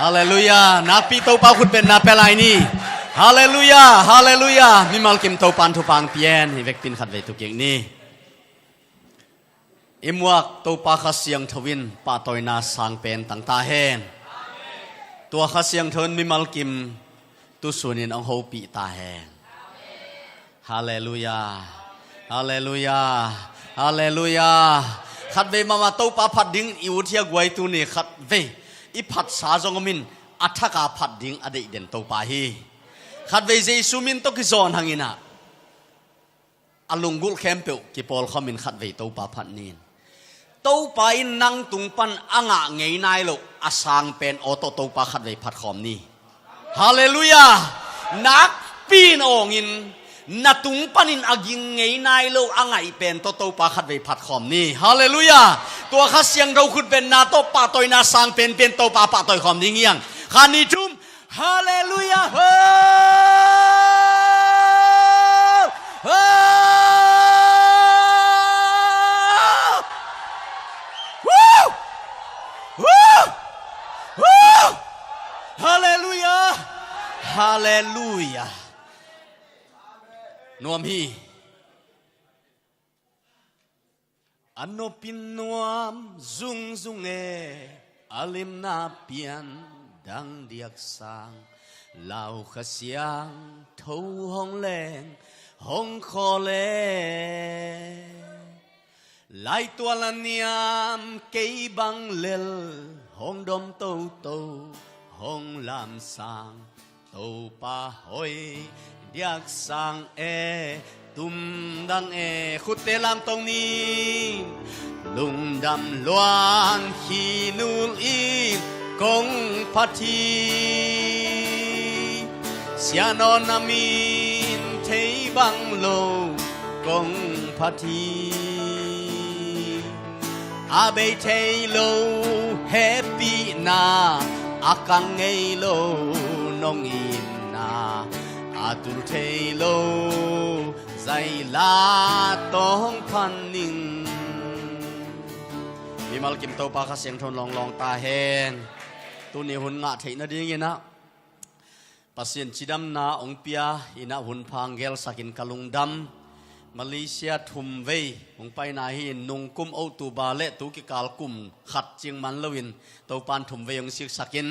ฮาเลลูยานักปีเต้าป่าคุณเป็นนับเป็นไรนี่ฮาเลลูยาฮาเลลูยามีมัลกิมเต้าปันทุพังเปียนฮิเวกปินขัดเวทุกอย่างนี้อิมวักเต้าป่าข้าเสียงทวินป่าตอยนาสังเป็นตั้งตาเฮนตัวข้าเสียงทนมีมัลกิมตุสุนินองโฮปีตาเฮนฮาเลลูยาฮาเลลูยาฮาเลลูยาขัดเวมาเต้าป่าพัดดิ้งอิวเทียกไว้ตัวนี้ขัดเวอีพัดสาจงมินอัฐกาพัดดิ้งอดีตเด่นเต้าป่าฮีขัดเวเจสุมินตกิจอนหังอินะอลุงกุลเข้มเปียวกิปอลขามินขัดเวเต้าป่าพัดนินเต้าป่าอินนังตุงปันอ่างเงยนายโลอาสังเป็นออโตเต้าป่าขัดเวพัดขอมนี้ฮาเลลูยานักปีนองอินนาตุงปันินอากิงเงยนายโลอ่างไงเป็นโตเต้าป่าขัดเวพัดขอมนี้ฮาเลลูยาตัวข้าเสียงเราคุณเป็นนาโตป่าตอยนาสังเป็นเต้าป่าป่าตอยขอมนี้เงี้ยงขานิจุมฮาเลลูยาฮาเลลูยาฮาเลลูยานวมฮีอันโนปินนวมซุงซุงอลิมนาเปียนดังเดียกสังเหล่าขเสียงทูห้องแรงห้องคอเลไลตัวละเนียมเกยบังเลลห้องดมโตโตห้องลำสังโตป่าหอยเดียกสังตุมดังขุดเตลามตรงนี้ลุงดำลวงขีนูลอีกงพัทีเสียนอนามินเทบังโลกงพัทีอาเบเทโลเฮปีนาอากังเอโลนองอินนาอาตุลเทโลใจลาตองพันนิงมีมัลกิมโตปาข้าเสียงทนลองตาเฮนตัวนี้หุ่นงะเทนดีงี้นะปัสเซียนจิดัมนาองเปียอินะหุ่นพังเกลสักินกะลุงดำมาเลเซียทุมเวองไปนาหินนุงกุมเอาตูบาเลตูกิกาลกุมขัดจิงมันลวินเตาปานทุมเวองสิกสักิน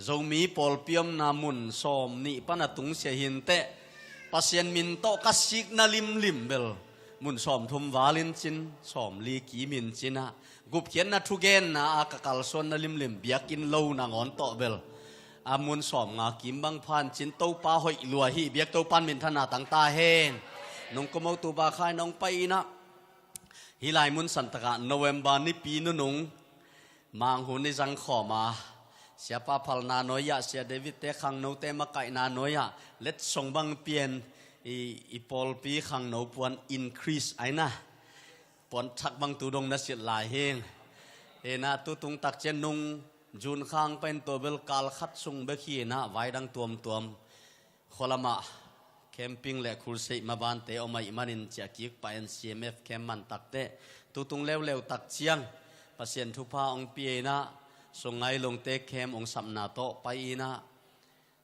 โจมีปอลเปียมนามุนสอมนิปนาตุงเสียหินเตปัสเซียนมินโตกัสิกนาลิมเบลมุนสอมทุมวาลินจินสอมลีกีมินจินะกุบเขียนนาทุเกนนาอากาลส่วนนาลิมเบียกินโลนางอนโตเบลอามุนสอมงากิมบังพันจินโตปาหอยลัวฮีเบียกโตปันมินธนาตังตาเฮนนงกมเอาตูบาคายนงไปนะฮิไลมุนสันตะโนเวมบานิปีนุงมางหุนในจังขอมาเสียป้าพัลนาโนยะเสียเดวิดเตขังโนเตมะไกนาโนยะเล็ดส่งบังเปลี่ยนอีปอลปีขังโนปวนอินครีสไอนะปวนทักบังตูดงนัสิลายเฮงนะตุตุงตักเจนุงจูนข้างเป็นตัวเบลกาลขัดซุงเบคีนะไว้ดังตัวมขลมาแคมปิ้งและคูลเซมาบานเตอมาอิมานินจากกิกไปอัน CMF แคมมันตักเตตุตุงเร็วตักเชียงปัสเซียนทุพาองเปียนะส่งไงลงเตะเข้มองสัมนาโตไปนะ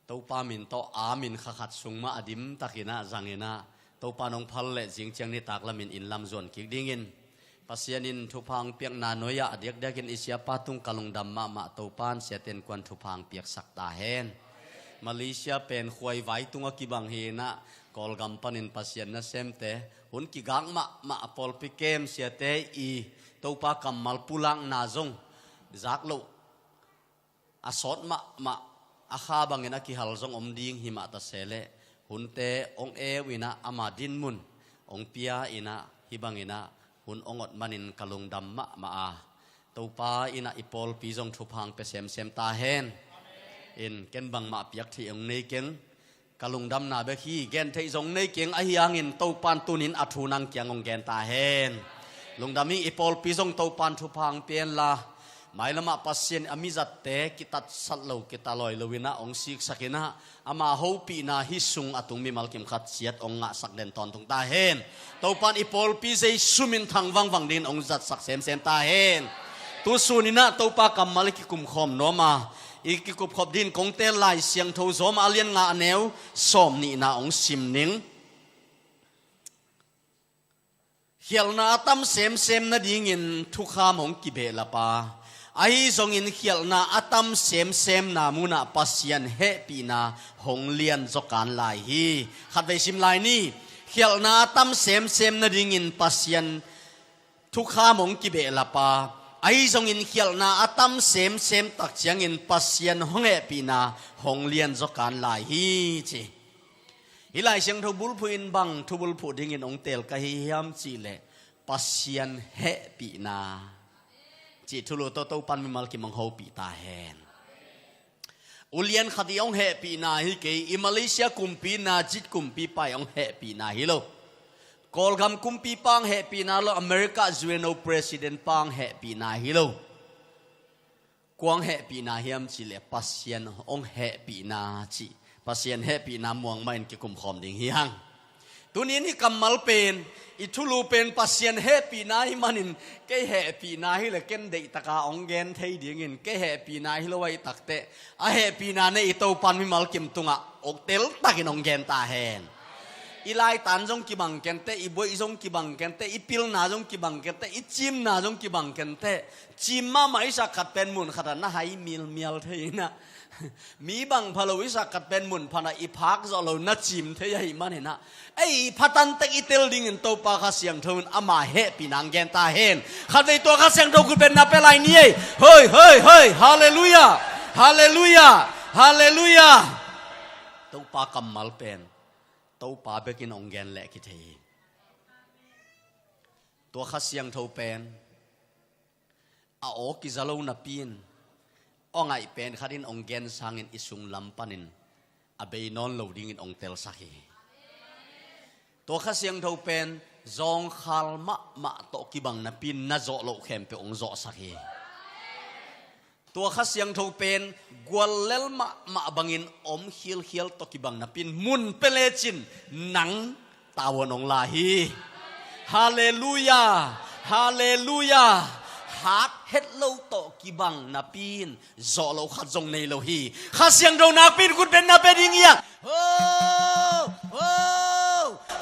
เต้าปามินโตอามินขัดส่งมาอดิมตักินะจังเงนะเต้าปานองพัลเล่จิงเจียงนี่ตักละมินอินลำจวนคิกดิ้งอินปัสยานินทุพังเปียกนาโนยะเดียกเดียกินอิสยาปาตุงกะลงดำมาเต้าปานเสียเต็นกวนทุพังเปียกสักตาเฮนมาเลเซียเป็นควยไว้ตุงกิบังเฮนะกอลกัมปันินปัสยานนะเซมเตหุนกิกังมาปอลปิเกมเสียเตอีเต้าปากัมมัลปุลังนาจงจักโลอาสอดมาอาคาบังเงินกิฮัลจงอมดิ้งหิมะตะเสเลหุนเตองเอวินะอามาดินมุนองเปียอินะฮิบังเงินะหุนองอดมันินกะลุงดำมาอาตูปาอินะอิปอลปีจงทุพังเปเซมตาเฮนอินเกนบังมาเปียกที่องเนเกงกะลุงดำนาเบคีเกนที่จงเนเกงอหิยังอินตูปานตุนินอัทูนังเกียงองเกนตาเฮนลุงดำมิอิปอลปีจงตูปานทุพังเปียนลาหมายละมาปัสเซียนอามิจัตเตกิตัดสัตโลกิตาลอยลวินะองสิกสักินะอามาฮูปีนาฮิสุงอตุงมีมัลกิมขัดเสียดองงะสักเดนตอนตรงตาเฮนเต้าปันอิปอลปีเซซุมินทางวังดินองจัดสักเซมตาเฮนตัวสูนินะเต้าปากัมมาลิกิกุมคอมโนมา อีกกุบขบดินกงเตลไลเสียงทูซอมอาเลียนงาแนวสมนี่นาองซิมนิงเขียลนาตั้มเซมนาดิ่งินทุกขามองกิเบลปาไอซงอินเขียลนาอัตัมเซมนามุนาปัสยันเฮปีนาหงเลียนจกันลายฮีขัดไปซิมลายนี่เขียลนาตั้มเซมนาดิ่งินปัสยันทุกขามองกิเบลปาไอซงอินเขียลนาอัตัมเซมตักเชียงอินปัสยันหงเฮปีนาหงเลียนจกันลายฮีจีฮิไลเสียงทุบุลพูอินบังทุบุลพูดิ่งินองเตลกะฮิยามจีเลปัสยันเฮปีนาจีทุลุโตโตปันมิมัลกิมังโฮปีตาแฮนอุเลียนขัดยองเฮปีนาฮิเกอิมาเลเซียกุมปีนาจิตกุมปีไปยองเฮปีนาฮิโลกอลกำกุมปีปังเฮปีนาโลอเมริกาจวนโอประธานปังเฮปีนาฮิโลกวางเฮปีนาฮิมจิเลปัสยันองเฮปีนาจีปัสยันเฮปีนามวงไม่กิกุมคอมดิ่งฮิฮังตัวนี้นี่กำมัลเป็นอิทุลูเป็นปัสยันเฮปีนาฮิมันินเกเฮปีนาฮิเลเกนเดตะกาองเกนเทยดิ่งินเกเฮปีนาฮิโลไว้ตักเตะอาเฮปีนาเนอิโตปันมิมัลกิมตุงะอกเตลตักินองเกนตาแฮนอีไลตันจงกิบังเกนเตอีบวยจงกิบังเกนเตอีพิลนาจงกิบังเกนเตอีจิมนาจงกิบังเกนเตจิมมาไม่สักขัดเป็นมุนขัดนะให้มิลเทยนะมีบางพลวิสักกัดเป็นมุนพนาอีพักจะเรานัดจิมเทียหิมันเห็นนะไอ้พัตันเตอิเตลดิ่งตัวปากเสียงเทวนอามาเฮปีนังแกนตาเฮนขัดในตัวข้าเสียงเทวคุณเป็นนับเป็นไรนี่เฮ้ยฮาเลลูยาตัวปากำมัลเป็นตัวปาเบกินองแกนแหลกกิเทตัวข้าเสียงเทวเป็นอาโอกิซาโลนับปีนองไอเป็นขัดินองเกนสร้างอินอิสุงลำปันินอเบยนอนโลดิ้งอินองเตลสักฮีตัวข้าเสียงเท่าเป็นจงขลมะโตกิบังนับปินน่าโจโลเข้มเปองโจสักฮีตัวข้าเสียงเท่าเป็นกวลเลลมะบังอินอมฮิลโตกิบังนับปินมุนเปเลจินหนังตาวนองลาฮีฮาเลลูยาฮักเฮ็ดโลโตกิบังนับปีนโจโลขัดจงในโลฮีข้าเสียงเรานับปีนคุณเป็นนับเป็นยังไงโอ้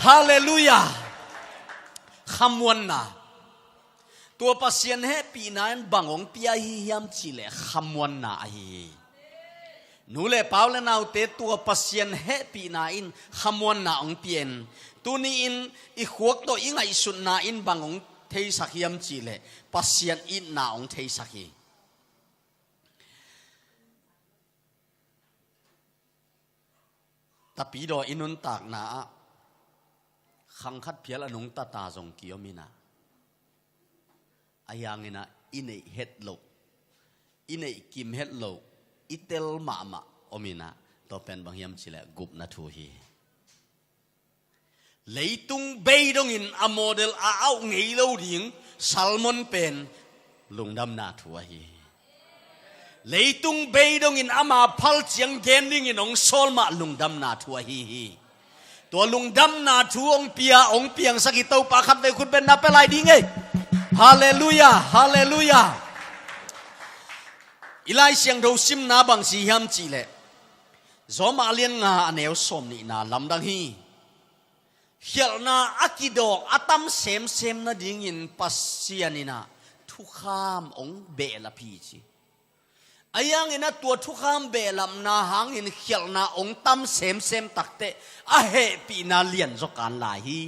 ฮาเลลูยาคำวันน่ะตัวปัสยันเฮปีนั้นบังองปียฮิยามจิเลคำวันน่ะฮีนูเลเปล่าเลนเอาเตตัวปัสยันเฮปีนาอินคำวันน่ะองเปียนตัวนี้อินอีขวกตัวอิงไอสุนน่ะอินบังองเทสักยามจิเลปัสยันอินนาองเทสักฮีแต่ปีดออินุนตากนาขังคัดเพียลอนุงตาตาจงกิโยมินาอายังนะอินเอเฮ็ดโลอินเอกิมเฮ็ดโลอิเตลมาอมินาตัวเป็นบางยามจิเลกุบนาทูฮีเลยตุงเบยดงอินอโมเดลเอาไงโลดิ่งซัลมอนเป็นลุงดำนาทัวฮีเลยตุงเบยดงอินอามาพัลเจียงเกนดิ่งอินองโซลมาลุงดำนาทัวฮีตัวลุงดำนาทัวองเปียงสักิตเอาปากขัดไปคุณเป็นนับเป็นไรดิ่งไงฮาเลลูยาอีไลเสียงเราซิมนาบังสียามจีเลจอมาเลียนงาอันเอวสมนี่นาลำดังฮีเขียนนาอักิดอกอัตัมเซมนาดิ่งอินปัสเซียนินาทุกขามองเบลพีจีอายังอินะตัวทุกขามเบลำนาหังอินเขียนนาองตัมเซมตักเตอะเฮปีนาเลียนจกันลาฮี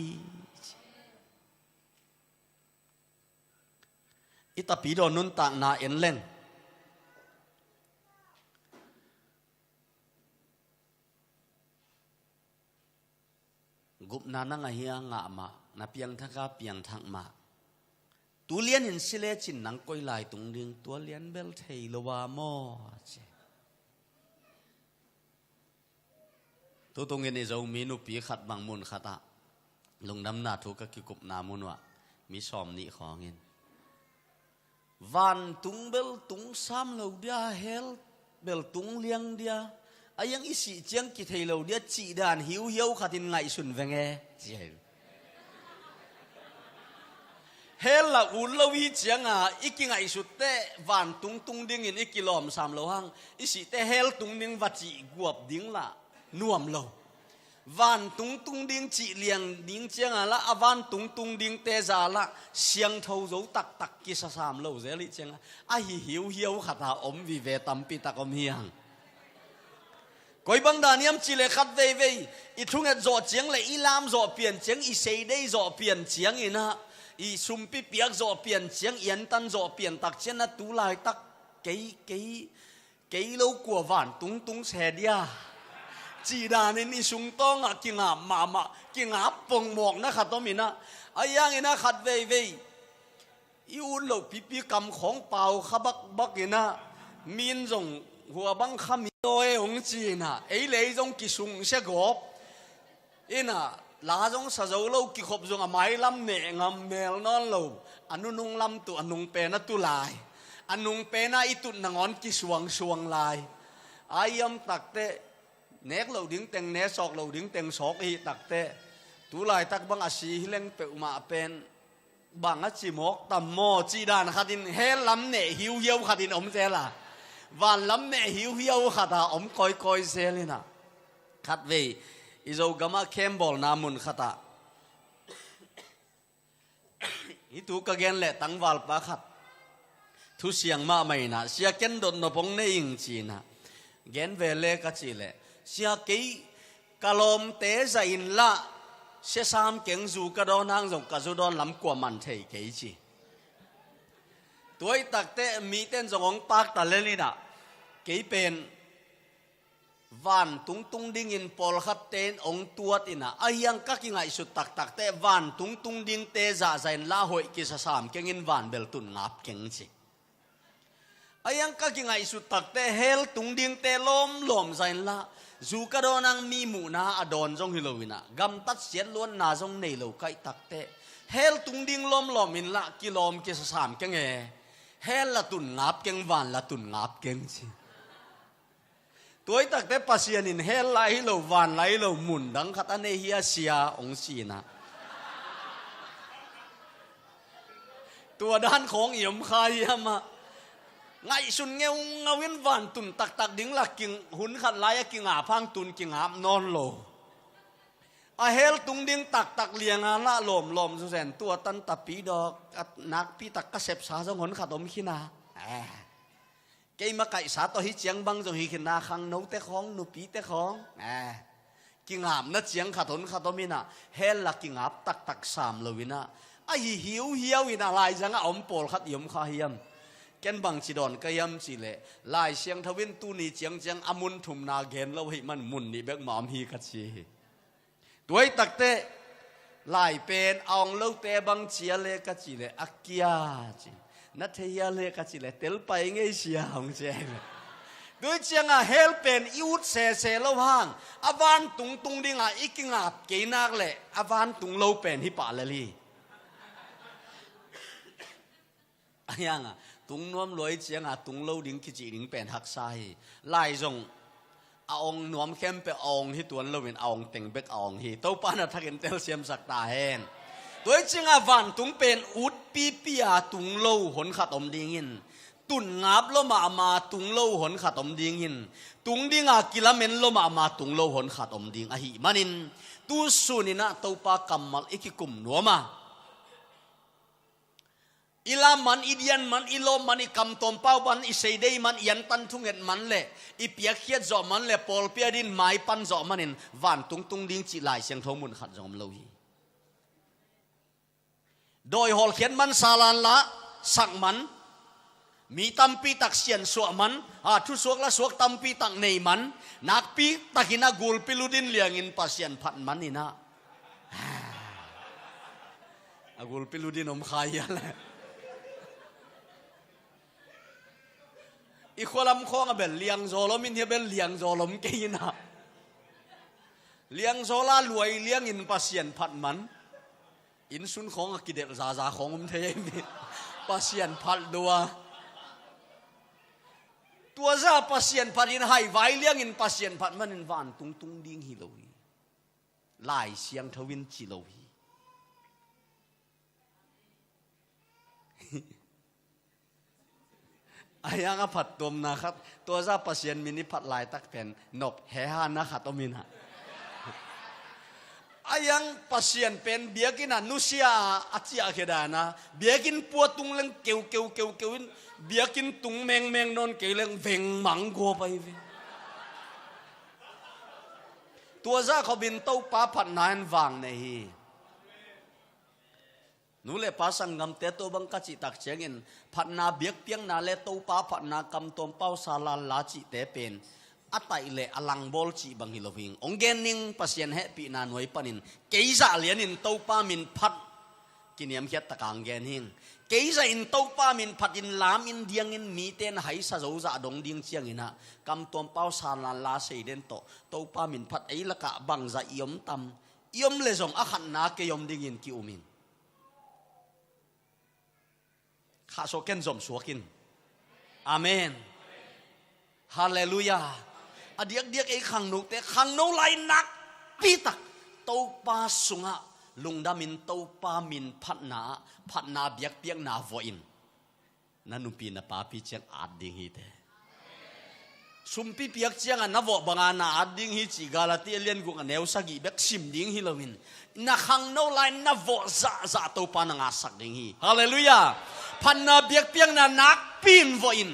อิตาปีโดนุนต่างนาเอ็นเล่นกุบนานังเฮียงะมานาเปียงทักกาเปียงทักมาตัวเลียนอินสิเลจินนังก้อยลายตุงดึงตัวเลียนเบลเทยลวาโมตัวตรงเงินในเจ้ามีนุปีขัดบางมุนขัดอะลงน้ำหนาทุกก็กิกุบนามุนวะมีสอมนี่ของเงินวันตุงเบลตุงซ้ำเราเดียเฮลเบลตุงเลียงเดียอายังอิสิเจียงกิเทเราเดียจีดานหิวขัดินไงสุนเวงเจ เฮลละอุลวิเจียงอีกิงไอสุดเตวันตุงตุงดิ้งอินอีกิลอมสามโลหังอีสิเตเฮลตุงดิ้งวัจิกวบดิ้งละนวมโลวันตุงตุงดิ้งจีเลียงดิ้งเจียงละวันตุงตุงดิ้งเตจาละเสียงเท่าโจตักตักกิสสามโลเจลิเจียงหิวเหี่ยวขัดหาอมวิเวตัมปิตะกอมเฮียงก้อยบังดานิยมจีเลขัดเวเวอีทุ่งเอ็ดจ่อเจียงเลยอีลามจ่อเปลี่ยนเจียงอีเซได้จ่อเปลี่ยนเจียงอีนะอีซุมปีเปียกจ่อเปลี่ยนเจียงเอียนตันจ่อเปลี่ยนตักเจียงนะตูลายตักเกยโลกัวหวานตุงตุงเสดียจีดานินอีซุงต้องกิงอามากิงอาปงหมอกนะขัดต้มินะไอ้ยังอีนะขัดเวอีอุ่นโลปีกำของเปล่าขบักอีนะมีนจงหัวบังคำโดยองจีน่ะไอ้เลยจงกิสุงเสกบอิน่ะลาจงสะเจ้าเรากิขบจงไม้ลำเนงามเมลนอนเราอนุนุงลำตัวอนุงเป็นตุลายอนุงเป็นอิตุนงอนกิสวงลายอายมตักเตะเนกเราดิ้งเต็งเนสอกเราดิ้งเต็งสอกอีตักเตะตุลายตักบังอาศีเล่งเปอมาเป็นบังอาจิมกตัมโมจีดานขัดินเฮลำเนหิวเยี่ยวขัดินอมเจล่ะวันลำเนหิวเหี่ยวขัดอมคอยเซลินะขัดเวอิโจกามาเข้มบอลนามุนขัดฮิตุกะเกนเละตั้งวัลปะขัดทุเสียงมาไม่นะเสียเกนโดนนปงเนยิงจีนะเกนเวเลกัจีเละเสียกีกะลมเตะใจอินละเสียสามเก่งจูกระโดนนางจงกระจูดอนลำกว่ามันเทยเกจีตัวตักเตะมีเต้นจงปากตะเลลินะเกี่เป็นวันตุงดิ้งอินปอลขัดเต้นองตัวตินะไอยังกักยังไงสุดตักเตะวันตุงดิ้งเตะจ่าใจละหอยกิสสามเก่งอินวันเบลตุนงับเก่งจีไอยังกักยังไงสุดตักเตะเฮลตุงดิ้งเตะลมใจละจูกระโดนังมีหมูนาอดอนจงฮิโลวินะกำตัดเสียล้วนนาจงเนโลไกตักเตะเฮลตุงดิ้งลมอินละกิลอมกิสสามเก่งเฮลละตุนงับเก่งวันละตุนงับเก่งจีตัวตักแต่ปัสยานินเฮลไลโลวันไลโลมุนดังขัดอันเฮียเสียองศีนะตัวด้านของเอี่ยมคายมาไงสุนเงาเว้นวันตุนตักดิ้งละกิ่งหุ่นขัดไลกิ่งอาพังตุนกิ่งอานอนโลอาเฮลตุงดิ้งตักเลียงอาละลมสุเซนตัวตันตะปีดอกนักปีตักกระเสบสาจงหุ่นขัดอมขีนาเกี่ยมาไก่สาตัวฮิเจียงบังจงฮิขินาขังนูเตะของนูปีเตะของกิ่งอาบนัดเจียงขัดหนขัดตมินะเฮลละกิ่งอาบตักสามเลวินะไอหิวเหี่ยววินาลายจังอมโปลขัดยมข้าเฮียมแกนบังจีดอนก็ยำจีเล่ลายเสียงทวินตูนีเจียงอมุนถุมนาเกนเราให้มันมุนนี่เบกหมามฮีกัดชีตัวตักเตะลายเป็นองเล่าเตะบังเจียเล่กัดจีเล่อักเกียจีนัทเฮียเล่กัดจีเล่เตลไปไงเสียของเจงด้วยเจียงเฮลเป็นยูดเซแล้วห่างอวานตุงดิ้งอีกิงอาบเกนักเล่อวานตุงเล่าเป็นฮิปาเลลียังตุงนวมลอยเจียงตุงเล่าดิ้งกิจิดิ้งเป็นหักไซไล่จงองนวมเข้มไปองที่ตัวเราเป็นองเต็งเบกองที่ตัวปานาทักเอ็นเตลเซียมสักตาเฮนตัวจริงวันตุงเป็นอุดปีตุงเล่าหนขัดอมดิ้งินตุนงับโลมาตุงเล่าหนขัดอมดิ้งินตุงดิ้งกิลาเมนโลมาตุงเล่าหนขัดอมดิ้งหิมันินตูสุนินะตัวปากำมัลอิกิกุมนัวมาอิลามันอิเดียนมันอิโลมันอิคำตอมเป้ามันอิเซเดย์มันยันตันทุ่งเงินมันเล่อิเปียเขียดจอมันเล่ปอลเปียดินไม้ปันจอมันนินวันตุงดิ้งจีไลเสียงทงมุนขัดจอมเลวีโดยหอลเขียนมันซาลานละสักมันมีตัมปีตักเสียนสวมันทุสวกละสวกตัมปีตักในมันนักปีตักินากูลปิลุดินเลียงอินปัสเซียนพัดมันนี่นะกูลปิลุดินอมขายอะไรอีกคนลำคองเบลเลียงโซลมินเฮเบลเลียงโซลมกินนะเลียงโซลารวยเลียงอินปัสเซียนพัดมันอินสุนของกิเดลซาของผมเทมีปัสเซียนพัดตัวซาปัสเซียนพัดอินไฮไวเลี้ยงอินปัสเซียนพัดมันอินวานตุงดิ้งฮิโลวีลายเสียงทวินจิโลวี ayang apat tom na kat tua za pasien mini pat lai tak pen nop hehan na kat omina ayang pasien pen biakin nusia achia kedana biakin puatung leng keu biakin tung meng non keleng veng mang go pai ve tua za ko bin to pa phat nan wang nei hi nule pasang ngam te to bang ka chi tak chengin phat na biak piang na le to pa phat na kam tom pau sala la chi te pen atai le alang bol chi bang hiloving ongen ning pasien he pi na noi panin keiza lianin to pa min phat kiniam khiat takang gen hing keiza in to pa min phat in lam in diang in mi ten hai sa zo za dong ding chiang ina kam tom pau sala la sei den to pa min phat ei la ka bang za iom tam iom le zong a khan na ke yom ding in ki uminข้าโซเกนจอมสวกินอาเมนฮาเลลูยาอเดียกไอ้ขังนุกแต่ขังนุกไหลนักปีตักเต้าปาสุงะลุงดามินเต้าปามินพัดนาเบียกเปียกนาโวอินนั่นนุปีนาปาปีเจียงอาดดิ้งฮีเตสุมปีเปียกเจียงอันนวบังอานาอาดดิ้งฮีจีกาลาตีเลียนกุงอันเอวสกีเบ็กซิมดิ้งฮีลามินนักขังนุกไหลนวจะเต้าปานางาสักดิ้งฮีฮาเลลูยาพันนาเบียกเปียงนานักปีนโวอิน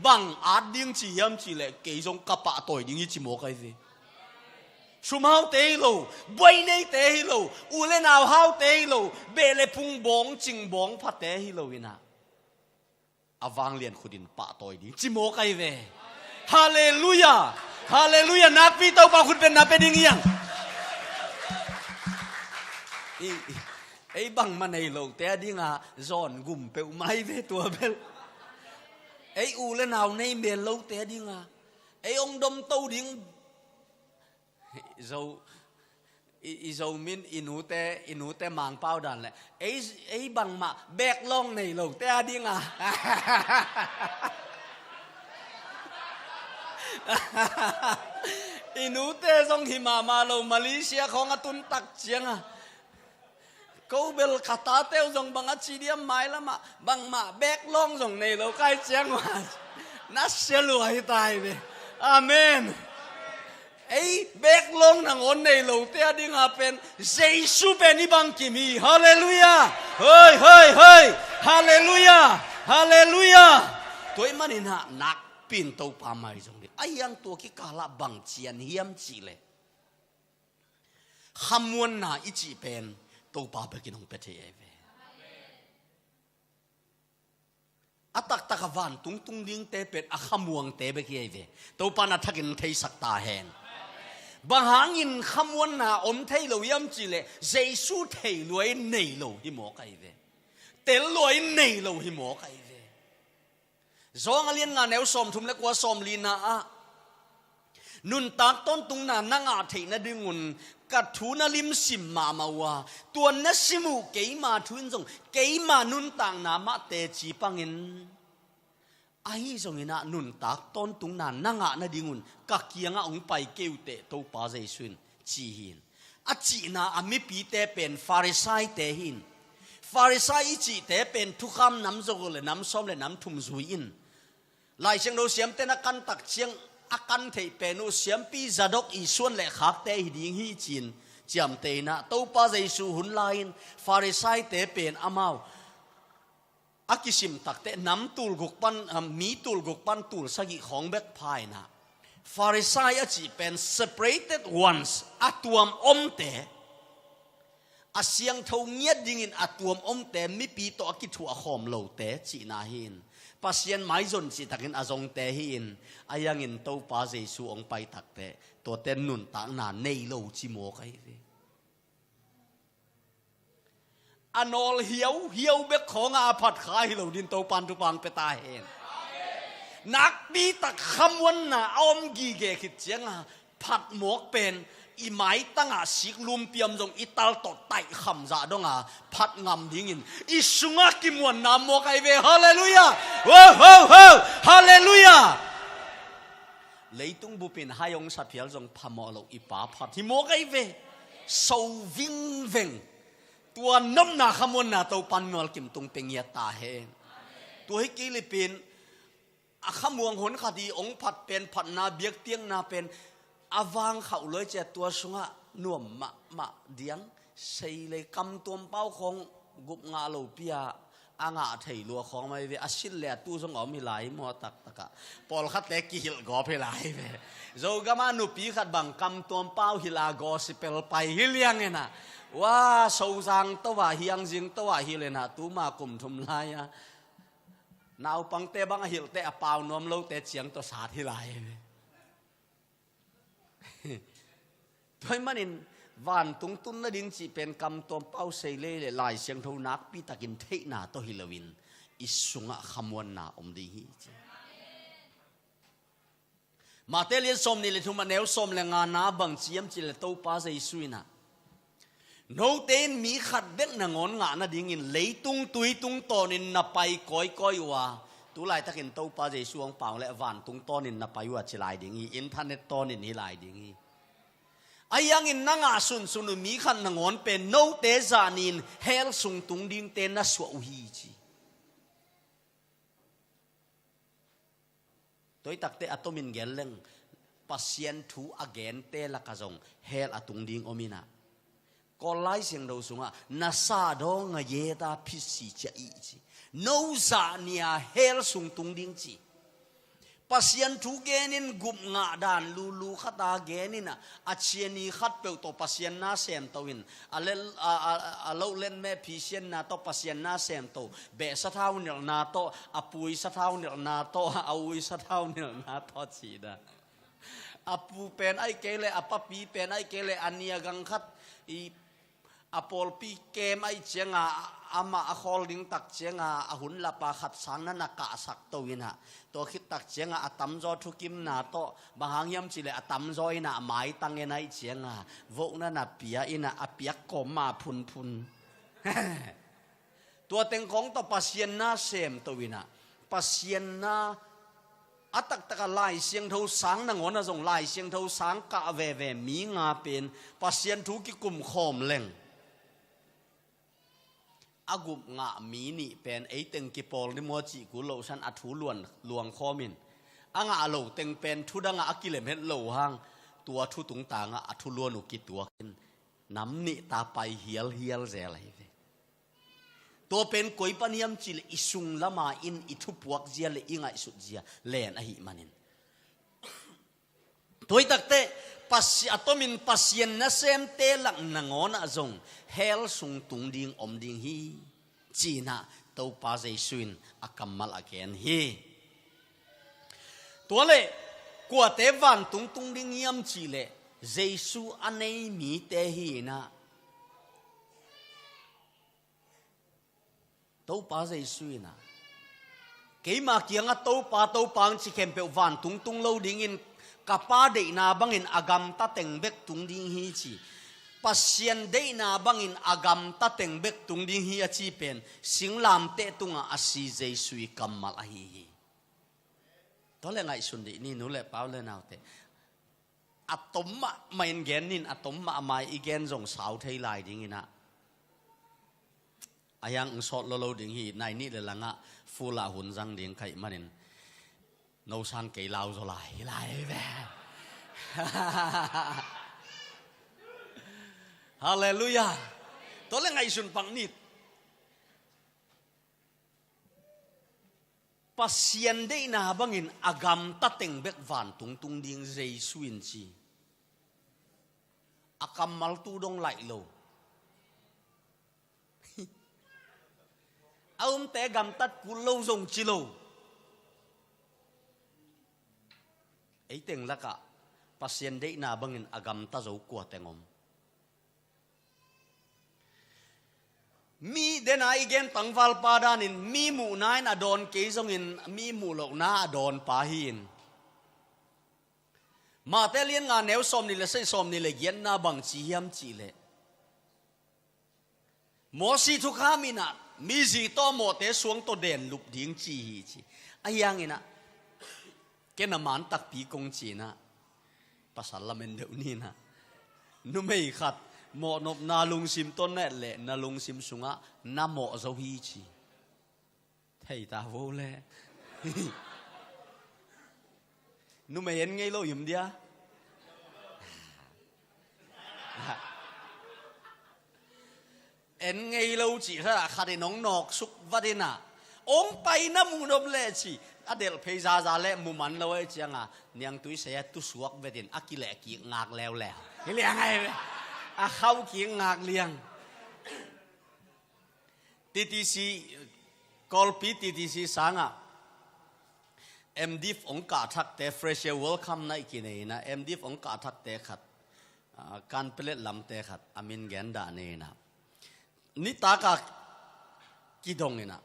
บังอาดดิ้งจียมจีเล่เกยจงกระปะต่อยดิ้งยี่จีโมกไอเวสุมเฮาเตยโลบวยเนยเตยโลอูเลนาวเฮาเตยโลเบเลพุงบงจิงบงพัดเตยโลวินะอาวางเลียนขุดินปะต่อยดิ้งจีโมกไอเวฮาเลลูยาฮาเลลูยานักปีเต้าปาคุณเป็นนักเป็นดิ้งยังไอ้บังมันในโลกแต่ดิ้งอ่ะจอนกุมเปลไม่เวตัวเปลไอ้อูและนาวในเมลโลกแต่ดิ้งอ่ะไอ้องดมเต้าดิ้งอีโซมินอินูแต่มังเป้าดันแหละไอ้บังมาแบกล่องในโลกแต่ดิ้งอ่ะอินูแต่ทรงหิมาโลมาเลเซียของอตุนตักเจียงอ่ะกูเบลคาตาเต้าจงบังอาชีเดียมไม้ละมาบังมาแบกล่องจงในโลกใกล้เจียงว่านัสเชลวยตายเลยอาเมนไอ้แบกล่องนางอนในโลกเต้าดิ้งอาเป็นเยซูเป็นนิบังกิมีฮาเลลูยาเฮ้ยฮาเลลูยาตัวมันนี่นะนักปีนเต้าปาไม่จงเลยไอ้ยังตัวกิกาลบังเจียนเฮียมจีเลยขมวนน่ะอิจิเป็นตัวป้าไปกินของเปเทเอเวอัตักตะกวันตุงดิ้งเตเป็ดอัขมวงเตไปกินเอเวตัวป้าน่ะทักกินเทสักตาเห็นบางหางินขมวนน่ะอมเทลอยมจีเลยเจสูเทลอยเนยโลหิมอกไอเวเตลลอยเนยโลหิมอกไอเวจงเลียนงานแนวสมทุมเล็กว่าสมลีน่ะนุนตากต้นตุงน่ะนั่งอาเทน่ะดึงุนกัดทูนลิมสิมมาว่าตัวนัสิมูเกยมาทุนจงเกยมานุนต่างนามาเตจีปังอินไอ้จงอินะนุนตากต้นตุงน่ะนั่งอาน่ะดึงุนกักเกียงอ่ะองไปเกวเตโตปาเจสุนจีหินอาจีน่ะอามิปีเตเป็นฟาริไซเตหินฟาริไซจีเตเป็นทุกคำน้ำจงเลยน้ำส้มเลยน้ำทุ่มซุยอินลายเชียงเราเสียมเตนักกันตักเชียงอากันเทเป็นอุเสียมปีจัดอกอีส่วนเล็กหักเตหิดิ้งฮีจีนจำเตนะเต้าป้าใจสูหุ่นลายฟาริไซเตเป็นอามาวอากิสิมตักเตน้ำตูลกุกปันมีตูลกุกปันตูลสกิของเบกพายนะฟาริไซอาจีเป็น separated ones อัตวมอมเตอาเสียงเท่าเงียดดิ่งอัตวมอมเตมีปีโตอากิทัวขอมโลเตจีนาหินปัสยันไม้จนสิตักินอาจงเตหินอายังอินเต้าป้าเจสูองไปตักเตตัวเต้นนุนต่างนาเนยโลจิโมกไอเวอันอลเหียวเบกของอาผัดขายเราดินเต้าปันทุปังไปตาเห็นนักปีตักคำวันน่ะอมกีเกขิดเจียงผัดหมกเป็นอีไม้ตั้งสิกลุมเปียมจงอิตาลตดไตคำจ่าดงพัดงำดิ้งอินอิสุงกิมวนนามโมกไอเวฮาเลลูยาโอ้ฮาเลลูยาเลยตุงบุปินหายองสัตย์เพียลจงพามอลอีป้าพัดที่โมกไอเวโซวิงเวงตัวน้ำหนาขมวนนาตัวปันนอลกิมตุงเป็งยาตาเฮตัวให้กิลิปิน ขมวงหนคดีองผัดเป็นผัดนาเบียกเตียงนาเป็นอาวางเขาเลยเจตัวสงะน่วมมะเดียงใส่เลยกำตัวเป้าของกุบงาโลเปียอ่างาไทยลัวของไม่เวอสิลเล่ตู้สงอมีหลายมัวตักตะกะปอลขัดเล็กกิลกอเพลายเวโจกามานุปีขัดบังกำตัวเป้าฮิลากอสิเปลไปฮิเลียงเงนะว่าโซซังตัวเฮียงจิงตัวฮิเลนะตู้มากุมทุมลายะนาวปังเตบังฮิลเตอเปล่านวมโลเตเฉียงตัวสาธิลายด้วยมันอินวันตุงตุนละดิ้งจีเป็นกำตัวเป้าเซเล่ลายเสียงทูนักปีตะกินเทนาตัวฮิลวินอิสุงะขมวนนาอมดีฮีมาเตลียนสมนี่เลยทุมาเนวสมเลงานาบังเจียมจิเลโตป้าเซซุยนะโนเตนมีขัดเด็กนางอนงานาดิ้งอินเลยตุงตุยตุงโตนินนับไปก้อยว่าตุลายตะกินโตป้าเซซุงเปล่าและวันตุงโตนินนับไปว่าจิลายดิ้งอินเทอร์เน็ตโตนินฮิลายดิ้งอายังอินนังอาสุนสุนุมีขันนงอนเป็นโนเตจานินเฮลสุงตุงดิ้งเตนนัสวะอุฮีจีตัวตักเตอตมินเกลเลงปัสยันทูอเกนเตละกะจงเฮลอตุงดิ้งอมินะก็ไล่เสียงเราสุงะนาซาดองเยตาพิสิจะอีจีโนซาเนียเฮลสุงตุงดิ้งจีปัสยันทูเกนินกุมงาดานลูขัดาเกนินะอาเชียนีขัดเปลตัวปัสยันนาเซมตัววินเลเล่นแม่พิเศษนาตัวปัสยันนาเซมตัวเบสะเท้าเนลนาตัวอปุยสะเท้าเนลนาตัวอาวุยสะเท้าเนลนาตัวจีดาอปุเป็นไอเกเลอปปีเป็นไอเกเลอันเนียกังขัดอีอปอลปีเกมไอเจียงอามาอคอลดิงตักเจียงอาหุนละปาขัดสังนันกะสักตัววินะตัวคิดตักเจียงอาตัมจอทุกิมนาโตบางยามจิเลอาตัมจอยนะหมายตังเงนไอเจียงโวนันเปียอินะอเปียกกมาพุนตัวเต็งของตัวปัสยันนาเซมตัววินะปัสยันนาอัตักตะกลายเสียงเท่าสังนงอนนะส่งลายเสียงเท่าสังกะเวมีงาเป็นปัสยันทุกิกุมขอมเล่งอากุมงะมีนี่เป็นไอเต็งกิปอลนิมัวจิกุโลชันอัฐูลวนลวงข้อมินอ่างะโลเต็งเป็นทุดังะกิเลมเฮโลหังตัวทุตุงตางะอัฐูลวนอุกิตัวกินน้ำนิตาไปเฮียลเจอะไรตัวเป็นกอยปนิยมจิลอิสุงละมาอินอิทุปวกเจียเลอิงไอสุดเจียเลนอหิมันินตัวตักเตปัสยาตมินปัสยันนะเซมเตลังนงอนอะจงเฮลสุงตุงดิงอมดิงฮีจีน่าตัวปาเจสุนอากัมมัลอาเกนฮีตัวเล่กัวเตวันตุงดิงยมจีเลเจสุอันไหนมีเตฮีนะตัวปาเจสุนะเกี่ยมาเกี่ยงอะตัวปังชิเคมเปวันตุงโลดิงอินกับป้าเดนาบังอินอากรรมตัดเต็งเบกตุงดิ้งฮีจีปัสยันเดนาบังอินอากรรมตัดเต็งเบกตุงดิ้งฮีอาชีเป็นสิงลามเตตุงอาศีเจสุยกัมมัลอาฮีตอนแรกไงสุนดีนี่นู้นแหละเปล่าเลยนะแต่อะตอมมะไม่เงินนินอะตอมมะไม่อีเงินส่งสาวเทยลายดิ้งนะอายังสอดโลดิ้งฮีในนี่เลยละงะฟูลาหุ่นจังดิ้งใครมานินโนซันเกลาวโซไลแบบฮาเลลูยาตัวเรื่องไงสุนปังนิดปัสยันได้นาบังอินอากรรมตัดเต็งเบกวันตุงดิ้งเจสุอินจีอากรรมมัลตูดงไหลโลเอาแต่กรรมตัดกุลโลจงจิโลไอเต็งละกะปัสยันได้นาบังอินอากรรมตาโจกัวเต็งอมมีเดนายเกนตังฟัลปาดานินมีหมู่นายนาดอนเกยซงอินมีหมู่เหล่านาดอนปาหินมาเตเลียนงานแนวสมนี่เลยใส่สมนี่เลยเย็นนาบังจียมจีเลยหมอสีทุกขามินะมีจีโตหมอเตสวงโตเด่นลุบดิ้งจีอายังอินะแกน่ะมันตักปีกงจีนะภาษาละเมนเดวนี่นะนุ่มไม่ขัดหมอนบนาลุงซิมต้นแน่แหละนาลุงซิมสุงะนาหมอเจ้าฮีจีเฮ้ยตาโวเล่ nu me yen ngei lo yum dia en ngei lo chỉ ra khade nong nok suk vadina ong pai na mu nom le chi adel phei za za le mu man lo ai chianga niang tui se tu suak vedin akile ki ngak leo leo hi liang ai a khau ki ngak liang TTC kolpi TTC sanga MDF ong ka thak te fresh welcome nai ki nei na MDF ong ka thak te khat kan pelet lam te khat amin gen da nei na ni ta ka ki dong ni na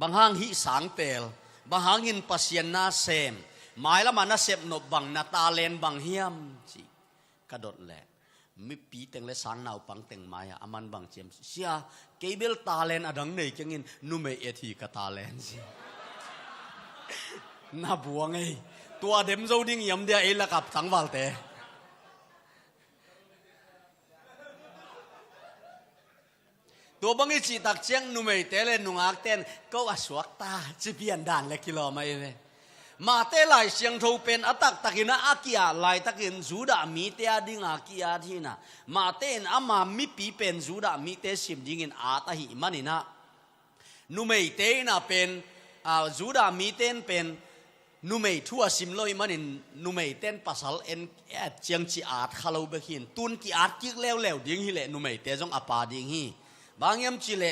banghang hi sang pel bahangin pasien na sem mai la mana sep no bang na talen bang hiam chi kadot le mi pi teng le sang nau pang teng maya aman bang chem sia cable talen adang nei kengin nu me ethi ka talen si na buang ei tua dem zo ding yam dia e la kap tang wal teตัวบังอีจีตักเชียงนุ่มเตเลนุ่งอักเต้นก็อสวกตาจีเปียนด่านเล็กกิโลไม่เลยมาเตลายเชียงทูเป็นอัตักตักินะอากิยาลายตักินจูดามีเตอดิ่งอากิยาที่น่ะมาเต้นอามามีปีเป็นจูดามีเตสิมดิ่งอาตาหิมันนี่นะนุ่มเตน่ะเป็นจูดามีเต้นเป็นนุ่มทั่วสิมลอยมันนี่นุ่มเต้นภาษาเอ็นเชียงจีอาดขลุ่ยเบกินตุนกีอาดกิกเลวเลวดิ่งฮิเลนุ่มเตจงอปาดิ่งฮิบางยามจิเล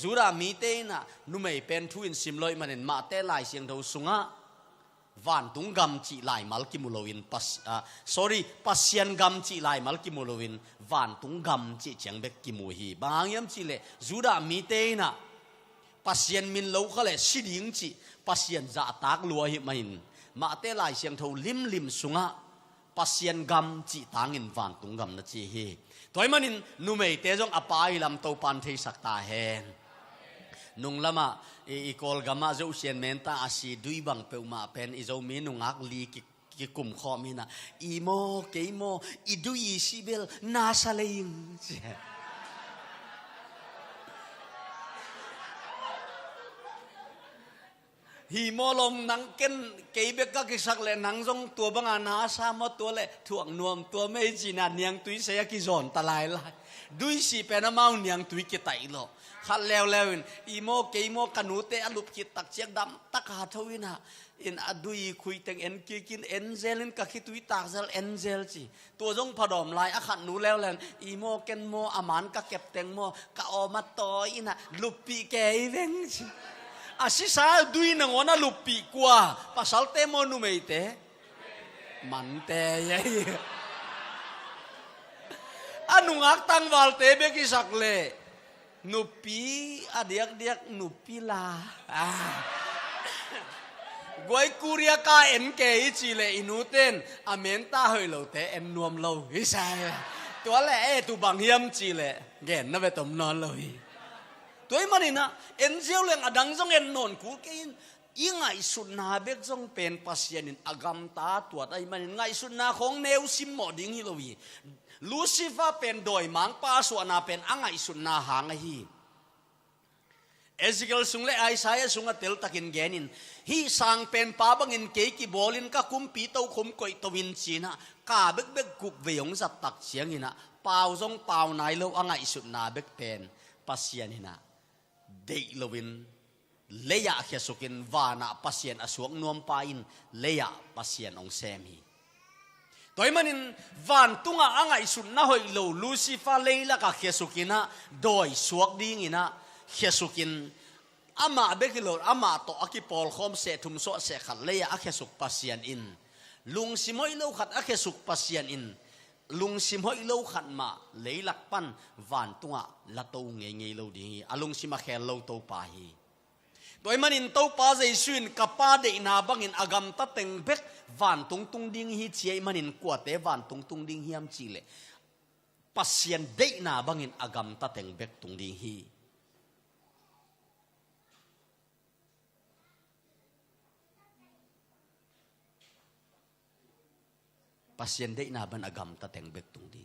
จูรามีเตนะนุ่มเป็นทุนสิมลอยมันเห็นมาเตลายเสียงเทาสุงะวันตุงกำจิลายมัลกิมุโลวินปัสยันกำจิลายมัลกิมุโลวินวันตุงกำจิเจียงเบกกิมุฮีบางยามจิเลจูรามีเตนะปัสยันมินโลเขาเลยสิดิงจิปัสยันจะตากลัวหิมันมาเตลายเสียงเทาลิมสุงะปัสยันกำจิตางินวันตุงกำนะจีฮีตัวมันนุ่มเตจงอปายลำตัวปันเทสักตาเฮนนุ่งละมาอีกอลกามาเจ้าเชียนเมนตาอาศีดุยบังเปิวมาเป็นอีเจ้ามีนุ่งอักลีกิกุมข้อมีนะอีโมเกโมอีดุยสิเบลนาซาเลงฮีโมลมนังเก็นเกย์เบกก็กิสักเลยนังทรงตัวบางอานาซามตัวเลยถ่วงนวมตัวไม่จีนันเนียงตุยเสียกิจอนตะลายลายดุยสีเป็นน้ำมันเนียงตุยกิไตโลขัดแล้วอีโมเกย์โมกันนูเตอลุบกิตักเชียงดำตักหาทวินะอินอดุยคุยแต่งเอ็นกินเอ็นเซลินกับคิตุยตากเซลเอ็นเซลจีตัวทรงผดอมลายอขัดนูแล้วอีโมเกนโมอามันกับเก็บแตงโมกับออมาต่อยนะลุบปีเกย์เวงจีอาศิสาดุยนังวันลุปีกว่าภาษาเตโมนุเมเตมันเตยัยอันุงักตังวัลเตเบกิสักเลนุปีอเดียกนุปีลากวยกุริยากาเอ็นเกยจีเลอินุเตนอเมนตาเฮยโลเตเอ็นนวมโลฮิใช่ตัวแหละตุบังเฮียมจีเลเกนน่ะเวตมนอนเลยตัวมันนี่นะเอ็นเซลเลงอดังจงเอ็นนอนกูกินยังไงสุดนาเบกจงเป็นปัสยานินอากามตาตัวไอ้มันไงสุดนาของเนวซิมหมอดิ้งฮิโลวีลูซิฟาเป็นโดยมังป้าส่วนนาเป็นอังไงสุดนาหางฮีเอซิเกลสุงเลไอซายสุงเตลตักินแกนินฮีสังเป็นป้าบังอินเกกิบอลินก็คุมปีเต้าคุมก่อยตวินจีนะกาเบกกุกเวียงสัตตักเสียงหินะเปล่าจงเปล่าไหนแล้วอังไงสุดนาเบกเป็นปัสยานินะเดลวินเลียเขสุกินวานาปัสยันอสวงนวมปาอินเลียปัสยันองเซมีตัวมันอินวันตุงอ่างไอสุนนะหอยโลลูซิฟาเลียกับเขสุกินะโดยสวกดิ้งอินะเขสุกินอามาเบกิโลอามาโตอากิปอลคอมเซทุมโซเซขัดเลียอาเขสุกปัสยันอินลุงซิมอยโลขัดอาเขสุกปัสยันอินลุงซิมหอยโลขันมาเลยหลักปันวันตุงะละโตเงยโลดีอาลุงซิมาแคลโลโตปาฮีตัวมันอินโตปาใจสุนกับปาเดนาบังอินอากามตัดเต็งเบกวันตุงดิ้งฮีเชียมันอินกวดเตวันตุงดิ้งฮีมจีเลปัสยันเดนาบังอินอากามตัดเต็งเบกตุงดิ้งฮีpasien dei na ban agam ta teng bek tung di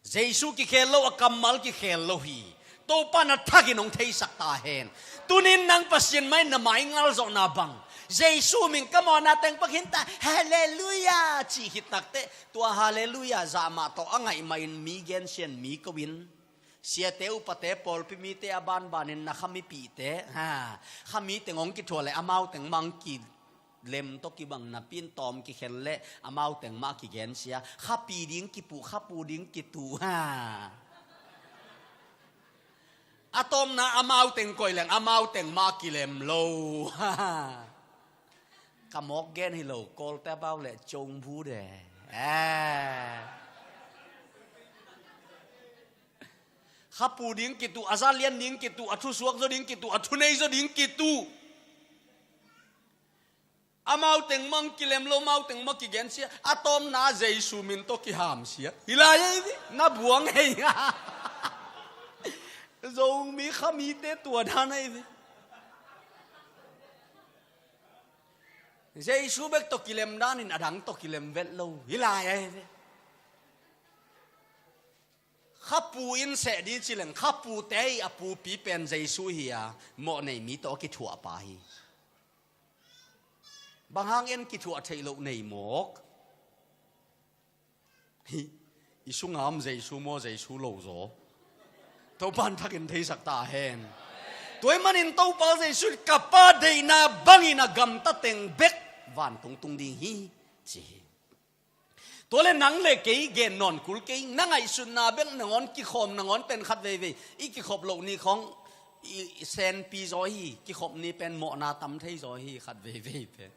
jesu ki khelo akamal ki khelo hi to pa na thagi nong thei sak ta hen tunin nang pasien mai na mai ngal zo na bang เยซูมิงก็มอนาเต็งปักหินตาฮาเลลูยาจีฮิตักเตตัวฮาเลลูยาจามาโตอ่างไงไม่มีเกณฑ์เช่นมีกวินเสียเตอุปเตปอลพิมีเตอบานบานินนะขมิปีเตฮะขมิเตงองกิทัวเลอามาเตงมังกิเล็มตกิบังนับปินตอมกิเขนเละอามาเตงมากิเกนเสียข้าปีดิ้งกิปูข้าปูดิ้งกิตูฮะอะตอมนะอามาเตงก่อยแหลงอามาเตงมากิเลมโลฮะกำมอกเกนฮิโลโกลแต่เบาเละจงพูดข้าปูดิ้งกิตูอาซาเลียนดิ้งกิตูอัทุสวกโซดิ้งกิตูอัทุเนยโซดิ้งกิตูอามาเต็งมังกิเลมโลมาเต็งมังกิเกนเสียอะตอมนาเจซูมินโตกิหามเสียฮิลายดิน่าบวงเฮียจงมีขมีเตตัวท่านไอ้ดิเจซูเบกโตกิเลมด้านินอดังโตกิเลมเวทโลฮิลายไอ้ดิข้าปูอินเสดีจิเลงข้าปูเตยอปูปีเป็นเจซูเฮียโมในมีโตกิถั่วไปบางห้างเอ็นกิถั่วเทโลในหมกอิสุงามเจซูโมเจซูโลโซตัวปันทักินเทสักตาเฮนตัวมันอินตัวปันเจซูกับป้าเดน่าบังอินากัมตะเต็งเบกวันตรงตรงดีฮีจีตัวเล่นนังเล็กเกย์เกนนอนกุลเกย์นังไอสุนนาเบกนังอนกิขมนังอนเป็นขัดเวเวอีกิขบโลกนี้ของเซนปีซอยฮีกิขบนี้เป็นหมอนาตัมเทซอยฮีขัดเวเวเป็น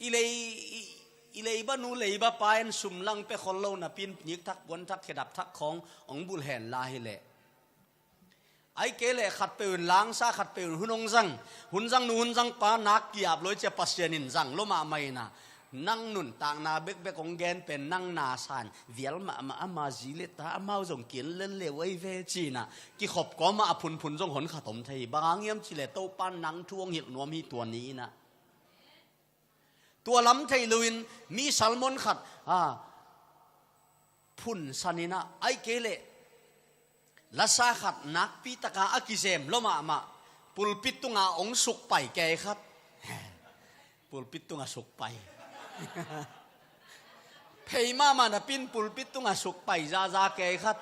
อีเลยบ้านูเลยบ้าปายนสุ่มลังไปคนเล่าน่ะปินยิกทักบนทักเขดับทักขององบุลแหนลาฮิเล่ไอ้เกล่ขัดไปอุ่นล้างซาขัดไปอุ่นหุ่นจังนูหุ่นจังปานักกียบลอยเจ็บปัสเซียนินจังลมาไม่นะนั่งนุ่นต่างนาเบกของแกนเป็นนั่งนาสานเวียลมาจีเลตามาส่งกินเล่นเลวไอเวจีนะกี่ขบก็มาพุนส่งหนขะตมไทยบางเยี่ยมจิเลโตปันนังท่วงหิกนวมีตัวนี้นะตัวล้ำไทยลุนมีซัลมอนขัดพุ่นสันินะไอเกเลลัสาขัดนักปีตะกาอากิเซมลมาปุลปิตุงาองสุกไปแกครับปุลปิตุงาสุกไปเพย์มานะปินปุลปิตุงาสุกไปซาแกครับ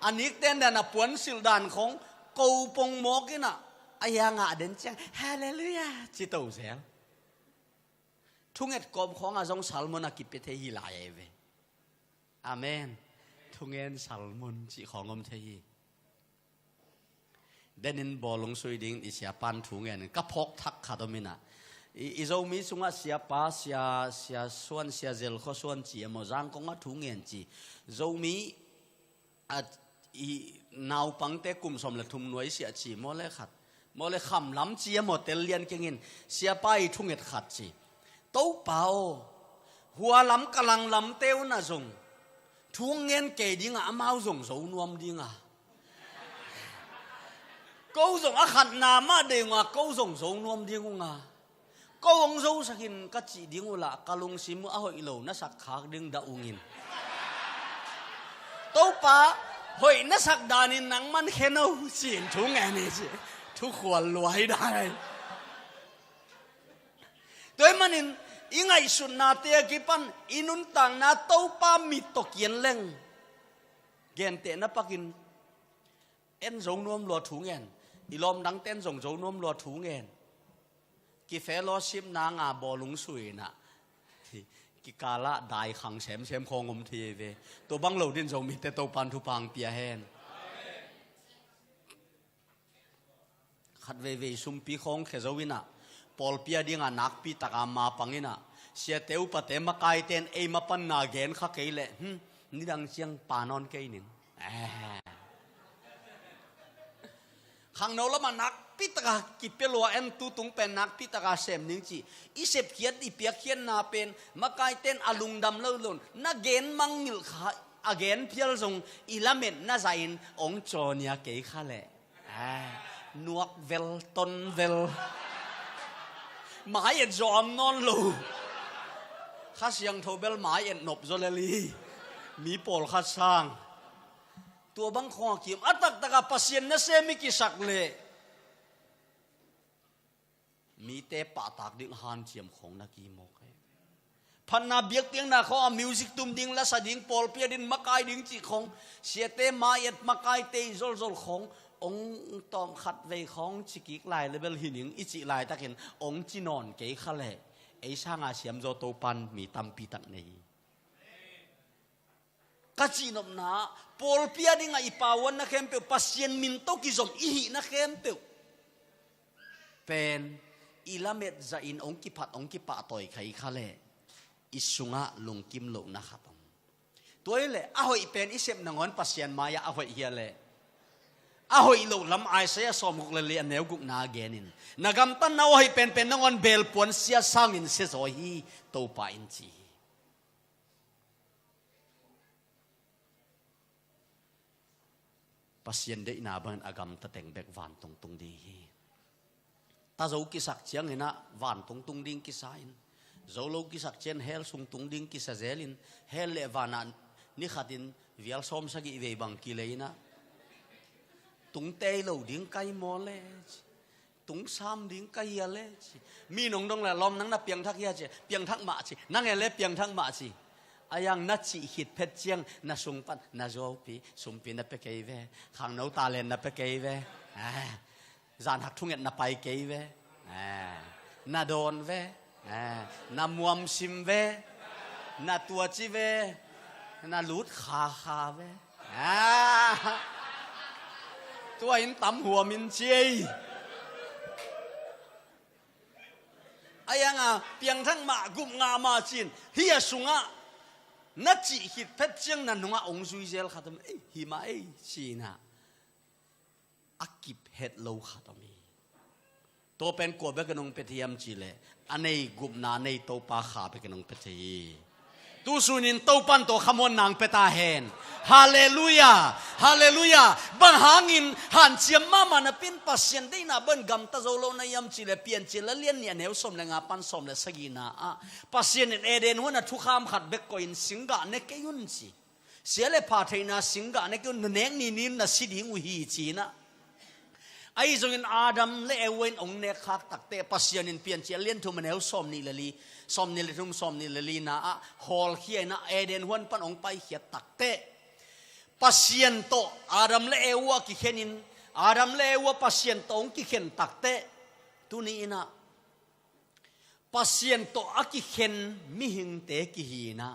อันนี้เต้นเดนะปวนสิลดานของกูปงโมกินะไอ้ยังเดินจังฮาเลลูยาจิตโตเสียทุ่งเอ็ดกบของอาจงสัลมอนกิปเทฮิลายเวอาเมนทุ่งเอ็นสัลมอนจีของอมเทฮีเดนินบอลงสุยดิงอิเสียปันทุ่งเอ็นก็พกทักขาดมินะอิโซมิสุงะเสียป้าเสียส่วนเสียเจลข้อส่วนจีมจังกงะทุ่งเอ็นจีโซมินาวปังเตกุมสมละทุ่มหน่วยเสียจีโมเลขัดโมเลคำล้ำจีโมเตลเลียนเก่งินเสียไปทุ่งเอ็ดขัดจีโต้เป่าหัวล้ำกำลังล้ำเต้วน่ะส่งทุ่งเงินเกดิ้งอ่ะมาส่งโซนวมดิ้งอ่ะกูส่งอาขัดนามาเด้งอ่ะกูส่งโซนวมดิ้งอ่ะกูวงโซสักินกัจจิดิ้งอุละกะลุงซิมุอาหอยโลนัสักขากดิ้งดาอุงินโต้ป่าหอยนัสักดานินนังมันเขนเอาสินทุ่งเงินนี่สิทุกคนรวยได้โดยมันอิงไอสุนนาเตียกิปันอินุนต่างนาเต้าป้ามีตกเย็นเล่งเกนเตนะปักินเอ็นส่งนวมหลวถุงเงินอีลอมดังเต้นส่งนวมหลวถุงเงินกิเฟลอชิมนางาบอลุงสุยนะกิกาละได้ขังเฉมคงอมทีเวตัวบังเหลาดินส่งมีแต่ตัวปันทุพังเปียแฮนขัดเวซุมปีคงเขจวินะปอลเปียดิ้งานักปีตะกามาปังอินะเสียเตวปะเตมะกายเตนเอมาปันนาเกนข้าเกยเล่นี่ดังเสียงปานอนเกยนินข้างโน้นแล้วมานักปีตะกากิเปลัวเอ็นตูตุงเป็นนักปีตะกาเสมนิงจีอีเสพเขียนอีเปียเขียนนาเป็นมะกายเตนอลุงดำเล่าลุนนักเกนมังนิลขาอาเกนเพียลทรงอีละเม็ดน่าใจอินองโจเนียเกยข้าเล่นวกเวลตนเวลหมายเอ็ดจอมนอนลูข้าเสียงโทเบลหมายเอ็ดนบโซเลลีมีโปลข้าสร้างตัวบังคอกิมอัตตะกับปัสเซียนนั่นเซมิกิสักเลมี มีเตปะตากดิ้งหันเจียมของนักกีโมกพันนาเบียกเตียงนาเขาเอามิวสิกตุ้มดิ้งและสดิ้งปอลเปียดินมากายดิ้งจีของเสียเตมาเอ็ดมากายเตยโซลขององตอมขัดเวของจิกิกลายเลเวลหินิงอิจิลายตะเห็นองจีนอนเกยขะเลไอช่างอาเซียมโจโตปันมีตัมปีตักนี้กัจจินอมนาปอลเปียดิ้งไอปาวันนักเข้มเปียวปัสเซียนมินโตกิจอมอีหินักเข้มเปียวเป็นอิลาเมดจะอินองกิพัดองกิปะต่อยไขขะเลอิสุงะลงกิมโลนะครับตัวนี้แหละอาหอยเป็นอิเซมนงอนปัสเซียนมายาอาหอยเฮียเลยอาหอยโลลำไอเสียสมกุลเลียนเนวกุกนาเกนินนักำตันนาหอยเป็นนงอนเบลปวนเสียสังอินเสียโซฮีโตปาอินจีปัสเซียนเดอินาบันอากำตะเต็งเบกวันตรงดีตาโจกิสักเชียงเห็นะวันตรงดิ้งกิสาอินโจโลกิสักเชียนเฮลสุงตรงดิ้งกิสาเจลินเฮลเลวานันนี่ขัดินวิลสอมสกิเวบังกิเลยนะตุงเตยโลดิ้งไกโมเลตุงซ้ำดิ้งไกยาเลมีนงดงละลอมนังนับเปียงทักยาเจเปียงทักมาจีนังเอเลเปียงทักมาจีอายังนัดจีหิดเพชเจียงนัสุงปันนัโจปีสุมปีนับเปเกยเวขังโนตาเลนนับเปเกยเวจานหักทุ่งเงินนับไปเกยเวนาโดนเวนามัวมซิมเวนาตัวจีเวนาลูดขาเวตัวอินตำหัวมินเจียอายังอ่ะเพียงทั้งมากุมงามาจินเฮียสุงะนัดจีหิดเพชรเจียงนันนุงะองซุยเจลขัดมหิมาจีน่ะอักกิบเฮ็ดโลขัดมีตัวเป็นกวบเบกนงเปทียมจีเลอันนี้กุมนาในโตปาขาเบกนงเปทีตูสุนินโตปันโตขมวนนางเปตาเฮนฮาเลลูยาฮาเลลูยาบังหางินหันเชียมมามันเป็นปัสเซียนได้นาบันกัมตะโจโลนายมจีเลเปลี่ยนจีเลเลียนเนี่ยเนวสมเลงาปันสมเลสกีนาปัสเซียนเอเดนหัวนัทุกขามขัดเบกโกอินสิงกะเนกยุนจีเสียเลพาเทนาสิงกะเนกยุนเนงนินินนะสิดิงอุฮีจีนะไอ้จงอินอาดัมเลเวนองเนคักตักเตปัสยานินเปลี่ยนเจียเลียนทุมันเอลสอมนิลลีสอมนิลทุมสอมนิลลีนะฮอลเขียนะเอเดนฮวนปันองไปเขียตักเตปัสยานโตอาดัมเลวะกิเขนินอาดัมเลวะปัสยานโตองกิเขนตักเตตุนีนะปัสยานโตอากิเขนมิหิงเตกิฮีนะ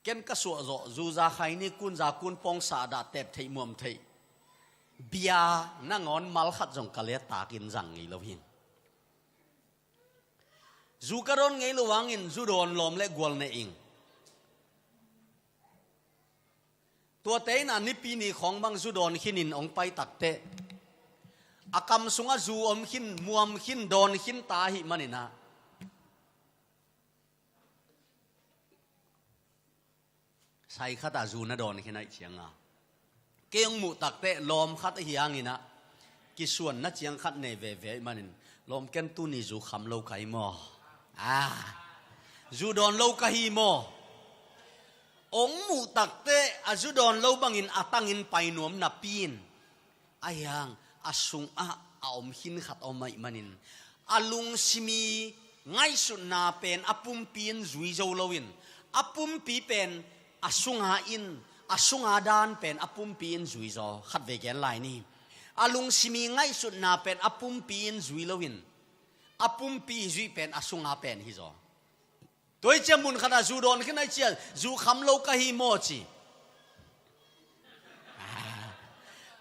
เกณฑ์กษัวโจจูจาใครนี่กุนจากุนปองสาดาเต็บไทยมุมไทยเบียนั่งงอนมัลขัดจงกะเลตากินจังไงเราหินจูกระโดนไงระวังอินจูโดนลมเล็กกวลในอิงตัวเตยน่ะนิปีนีของบางจูโดนขินินองไปตักเตอากำสุงจูอมขินมัวมขินโดนขินตาหิมันนี่นะใส่ขัดอาจูนะโดนแค่ไหนเชียงอ่ะเกี่ยงหมูตักเตะลมขัดเฮียงินะกิส่วนนัดเชียงขัดเนเวเวมันนินลมเกันตุนิจูคำโลกายโมจูโดนโลกายโมองหมูตักเตะอาจูโดนโลบังอินอาตังอินไปนวมนับปีนอายังอาสุงอาอมหินขัดอมไม่มันนินอาลุงซิมีไงสุดนาเป็นอาปุ่มปีนจุยโจโลวินอาปุ่มปีเป็นอาสุงหาอินอาสุงหาดานเป็นอาปุ่มปีนจุยโจขัดเวกันไลนี่อาลุงซิมีไงสุดนาเป็นอาปุ่มปีนจุยโลวินอาปุ่มปีจุยเป็นอาสุงหาเป็นฮิโจตัวเจ้ามุนขนาดจูโดนขึ้นไอเชียจูคำโลกะฮิโมจิ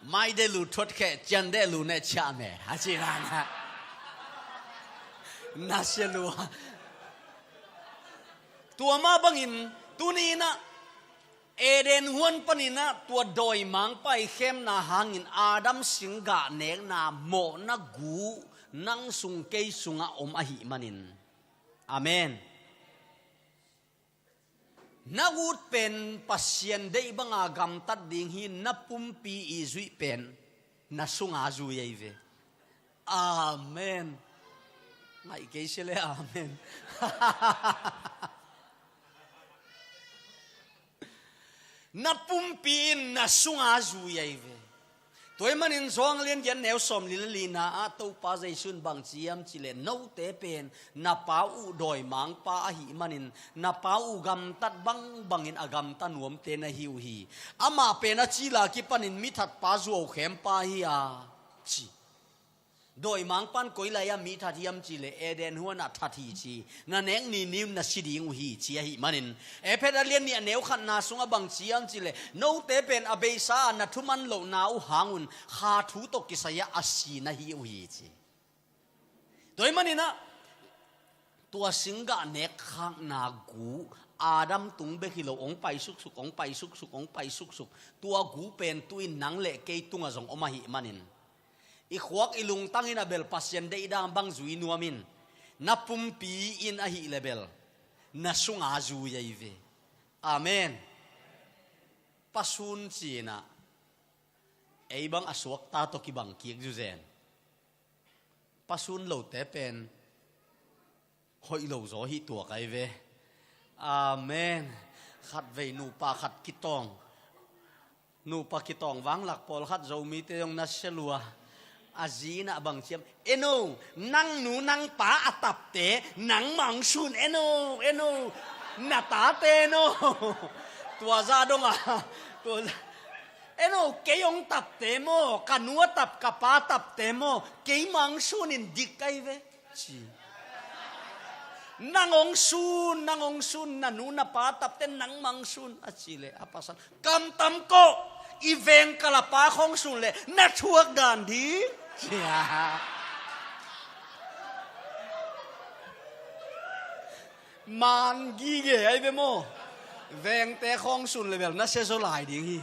ไม่ได้รู้ทดแค่จันได้รู้ในชาเมฮะจีรันฮะน่าเชื่อรู้ตัวมาบังอินตัวนี้นะเอเดนฮวนปนินะตัวโดยมังไปเข้มนาหางินอาดัมสิงกะเนกนาโมนักกูนังสุงเกยสุงะอมอหิมันินอาเมนนักอุดเป็นปัสเซียนได้บังอากำตัดดิ่งหินนับปุ่มปีอิจุยเป็นนัสุงอาจุยเวอาเมนไม่เกยเชลอาเมน na pumpin na sunga zuyay ve toy manin zong len gen neu som li na a to pa zai sun bang chiam chile no te pen na pa u doi mang pa a hi manin na pa u gam tat bang bangin agam tanuam te na hiu hi ama pe na chila ki panin mi that pa zu khem pa hi a chi doi mang pan koila ya mi that yam chile eden huana thathi chi na neng ni nim na siding u hi chi hi manin e pedalian ni neu khan na sunga bang chiam chile no te pen abeisa na thuman lo na u hangun kha thu to kisaya asi na hi u hi chi doi manina tua singa nek khang na gu Adam tung be khilo ong pai suk suk ong pai suk suk ong pai suk suk tua gu pen tuin nang le ke tunga jong oma hi manin I khuak ilung tangin abel pasien de idang bang zui nuamin na pumpi in ahi lebel na sunga zu yaive amen pasun china ei bang aswak ta to ki bang kiek ju zen pasun lo te pen hoi lo zo hi tua kai ve amen khat ve nu pa khat kitong wang lak pol khat zo mi te yong na selua azina bang chiam eno nang nu nang pa atap te nang mang sun eno na ta te no tua za dong a tua eno ke yong tap te mo kanua tap ka pa tap te mo ke mang sun in dik kai ve chi nangong sun na nu na pa tap te nang mang sun a chile apasan kam tam ko iveng kalapa khong sun le na thuak dan di man gi ge ai be mo veng te khong sun level na se so lai ding hi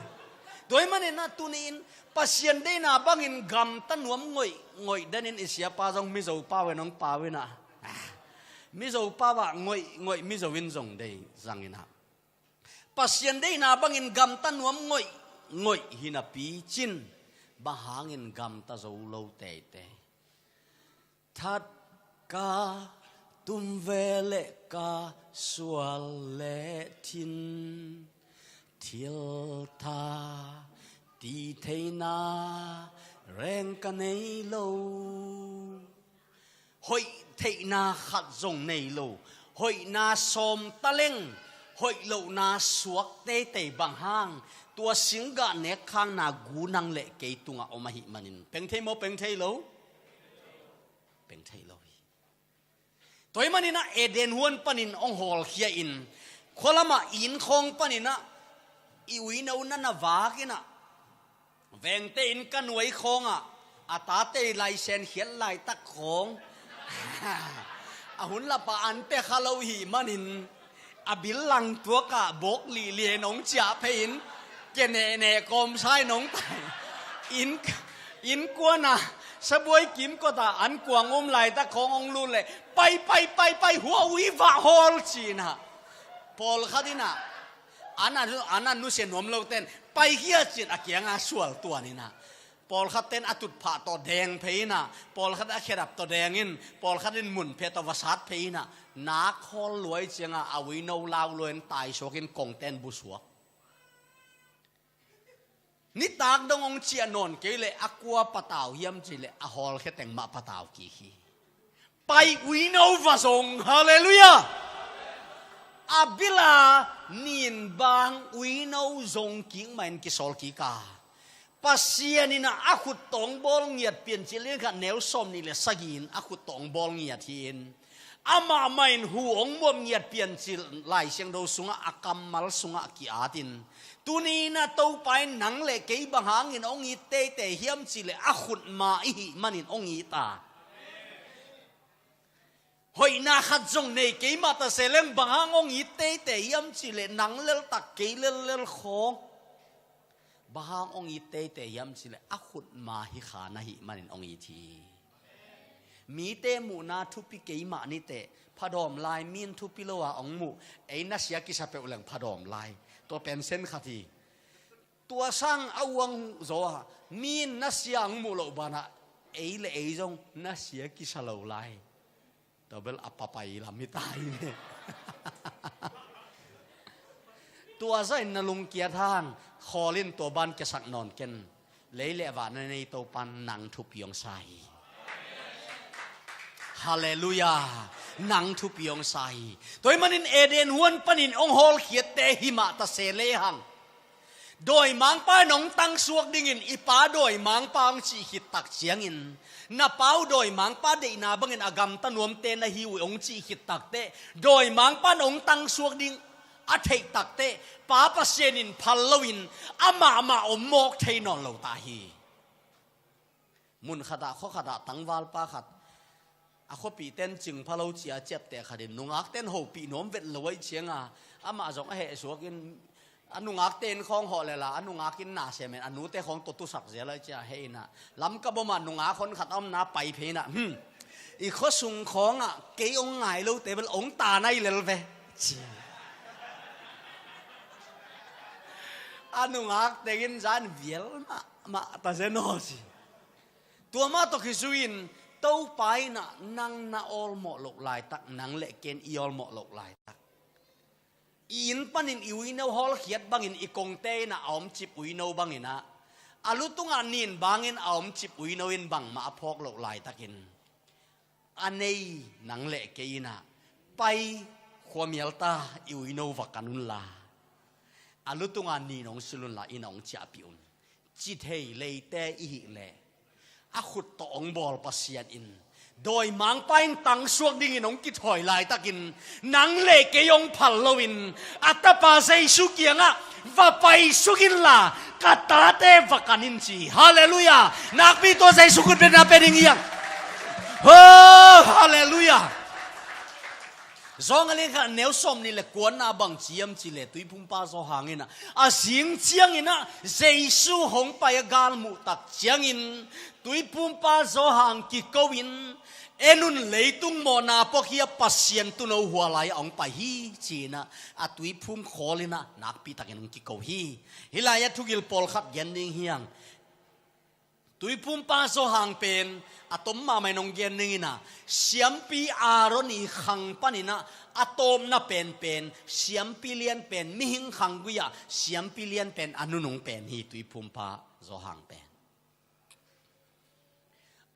doi mane na tunin pasien de na bangin gam tanuam ngoi danin isia pa jong mi zo pa we nong pa we na mi zo pa wa ngoi mi zo win jong dei zangina pasien de na bangin gam tanuam ngoi hina pi chin bahangin gam ta zo lo te that ka tum vele ka sual le thin thil tha ti theina reng ka nei lo hoi theina khat zong nei lo hoi na som taleng hoi lo na suak te bang hang tua singa ne khang na gu nang le ke tunga omahi manin peng thei lo toy manina eden huan panin ong hol khia in kholama in khong panina iwi no na wakina vengte in kanwai khonga atate license khial lai tak khong ahun la pa ante khalo hi manin abil lang tua ka bok li le nong cha phein ke ne kom sai nong tai in kwa na saboi kim ko ta an kwang lai ta khong ong lu le pai huwa wi va hol china pol khadina ana nu se nom lo ten pai hia chin akianga sual tua ni na pol khaten atut pha to deng pheina pol khat a kherap to dengin pol khatin mun phe to wasat pheina na khol loi chenga awi no law loin tai sokin kongten buswa ni tak dong ong chia non ke le akwa pataw hiam chile a hol kheteng ma pataw ki hi pai we know va song hallelujah abila nin bang we know zong king main ki sol ki ka pasianina akhut tong bol ngiat pian chile kha neu som ni le sagin akhut tong bol ngiat hin ama main hu ong mom ngiat pian chil lai siang do sunga akam mal sunga ki atin tunina to pai nang le ke bang hangin ong i te hiam chile akhut ma hi manin ong i ta hoi na khat jong nei ke ma ta selem bang hang ong i te hiam chile nang lel tak ke lel khong bahang ong i te hiam chile akhut ma hi khana hi manin ong i thi mi te mu na thupi ke ma ni te phadom lai min thupi lowa ong mu eina sia ki sa pe ulang phadom lai to pension khati tua sang awang zo min na siang mu lo bana ei le ei jong na sia ki sa lo lai to bel apapai la mi tai ne ตัวใจนลุงเกียร์ทางคอลินตัวบ้านแกสักนอนกันเลยเละว่าในตัวปันหนังทุบยองใส่ฮาเลลูยาหนังทุบยองใส่ตัวมันอินเอเดนหวนปนินองฮอลเขียดเตหิมะตะเสเลหังโดยมังป้าหนองตั้งสวกดิ่งินอีป้าโดยมังป้าจีหิตตักเชียงอินนาเป้าโดยมังป้าเดนาบังอินอากำตะนวมเตนะฮิวองจีหิตตักเตโดยมังป้าหนองตั้งสวกดิ่งอาเทตักเตป้าปะเซนินพัลลวินอามาอมโมกเทนอนเหลาตาฮีมุนขดาข้อขดาตั้งวาลป้าขัดอาข้อปีเต้นจึงพะเราเจียเจ็บแต่ขดินนุงักเต้นหูปีน้มเวทลอยเชียงอามาจงเหสวกินอนุงักเต้นของห่อเลยล่ะอนุงักกินหนาเสียเหม็นอนุเต้ของตัวตุสักเสียเลยจะเฮน่ะล้ำกระบมันนุงักคนขัดอ้อมนาไปเพน่ะอีข้อสุงของเกี่ยงไงลูกแต่เป็นองตาในเลยเว้ยอนุงักเต้กินจานเวียลมาตาเซโนสิตัวมาตกิสุอินเต้าไปน่ะนังนาออลหมอหลกลายตักนังเละเกนอีออลหมอหลกลายตักอินปันินอิวินเอาฮอลเขียดบางอินอีกงเตน่ะอมจิบวินเอาบางอินนะอาลุตุงอันนินบางอินอมจิบวินเอาอินบางมาพอกหลกลายตักินอันนี้นังเละเกนน่ะไปความเมลตาอิวินเอาวักกันุนลาอาลุตุงอันนี้น้องสุลุนลาอินองจับปิอุนจิตเฮเลยเตอีหิเลอาขุดตองบอลปัสยานอินโดยมังไปตังสวกดิ่งน้องกิถอยลายตะกินนังเล็กยองพัลลวินอัตปาเซสุกียงว่าไปสุกินลากาตาเตวักันินจีฮาเลลูยานักบิตัวเซสุกุนเป็นนาเป็นอย่างเงี้ยโอ้ฮาเลลูยาจงอะไรกันเนวสมนี่แหละกวนนาบังเจียมจีเลตุยพุ่งป้าโซหางอินะอาสิงเจียงอินะเจสุหงไปกาลมุตักเจียงอินตุยพุ่งป้าโซหางกิโกวินเอนุนเลยตุงโมนาพวกเฮียปัสเซียนตุนเอาหัวไหลองไปฮีจีนะอาตุยพุ่งขอเลยนะนักปีตักยังกิโกฮีฮิลายะทุกิลปอลขัดยันดิงเฮียงตุยพุ่งป้าโซหางเป็นอะตอมมาไม่นองเย็นนี่นะเสียมปีอารอนอีขังปนินะอะตอมน่ะเป็นเสียมปีเลียนเป็นมิหิงขังกุยะเสียมปีเลียนเป็นอนุนงเป็นฮีตุยพุ่มพาโซหังเป็น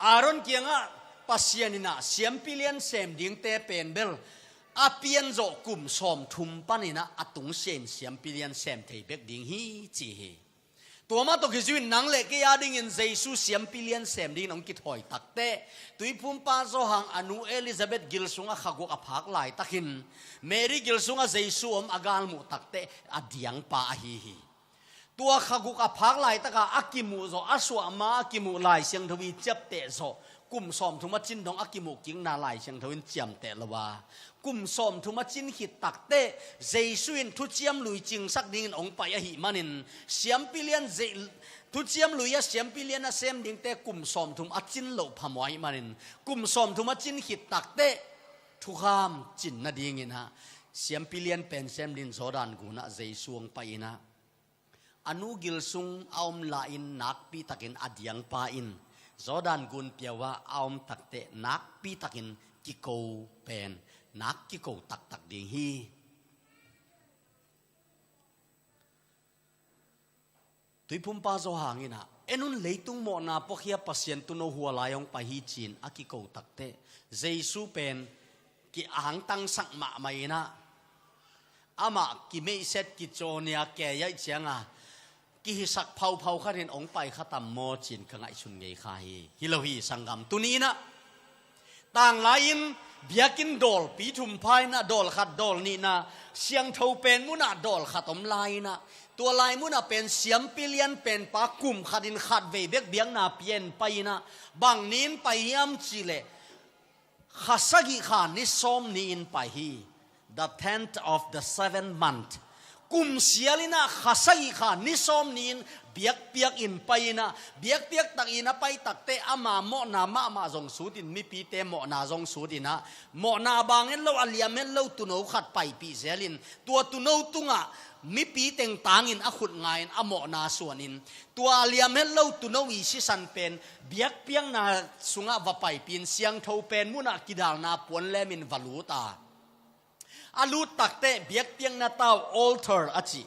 อารอนเกียงอะปัสยานินะเสียมปีเลียนเซมดิ้งเตเป็นเบลอาเปียนโจกุมสอมทุมปนินะอะตุงเซนเสียมปีเลียนเซมเทเบกดิ้งฮีจีฮีตัวมาตกิจวินนังเล็กยาดิ่งอินเจสุเสียมพิเลียนเซมดิ่งน้องกิถอยตักเตตุยพุ่มป้าโซหังอนุเอลิซาเบธกิลซุงอาขกุกอภักไหลตักินเมรี่กิลซุงอาเจสุอมอากาลมุตักเตอดียงป้าฮีตัวขกุกอภักไหลตักอากิมุโซอาสวามาอากิมุไหลเสียงทวีเจ็บเตะโซกุมสอมทุมาจินทองอากิมุกิงนาไหลเสียงทวินเจียมเตะละวากุมสอมทุมาจินหิดตักเตะเจสุอินทุเจียมลุยจิงสักดิ่งองไปอหิมันินเสียมพิเลียนเจทุเจียมลุยเสียมพิเลียนเซมดิ่งเตะกุมสอมทุมอจินเหลาพมวยมันินกุมสอมทุมาจินหิดตักเตะทุกามจินนาดิ่งินฮะเสียมพิเลียนเป็นเซมดินโซดานกุนะเจสุงไปนะอนุกิลซุงอมลาอินนักปีตักินอดียงปาอินโซดานกุนเปียว่าอมตักเตะนักปีตักินกิโกเป็นนักกิโกตักดิ่งฮีตุยพุ่มป้าโซหางอินะเอ็นุนเลยตุงโมนาพวกเฮียปัสเซียนตุนหัวลายองไปฮีจีนอากิโกตักเตะเจสุเป็นกิอ่างตั้งสักมาไม่นะอามากิไม่เสร็จกิโจเนียแก่ยัยเชียงกิฮิสักเผาข้าเห็นองไปข้าตัมโมจีนขงไอชุนเงยใครฮิโลฮีสังกามตุนี้นะต่างลายินเบียกินโดลปีทุมพายนะโดลขัดโดลนี่นะเสียงเท่าเป็นมุนะโดลขัดอมลายนะตัวลายมุนะเป็นเสียมปิเลียนเป็นปากุมขัดินขัดเวเบกเบียงนาเปลี่ยนไปนะบางนินไปยามจิเลขัสกิขานิสอมนินไปฮี the 10th of the 7th month กุมเสียลินะขัสกิขานิสอมนินเบียกเปียกอินไปนะเบียกเปียกตักอินะไปตักเตอามาโมนามาจงสูดินมีปีเตโมนาจงสูดินะโมนาบางเงินเราอเลียมเงินเราตุนเอาขัดไปปีเซลินตัวตุนเอาตุงะมีปีเต็งตางินอขุดไงอโมนาส่วนินตัวอเลียมเงินเราตุนเอาวิชิสันเป็นเบียกเปียงนาสุงะวะไปปีนเสียงเท่าเป็นมุนากิดาลนาปวนเลมินวาลูตาอาลูตักเตเบียกเปียงนาเต้า altar อจิ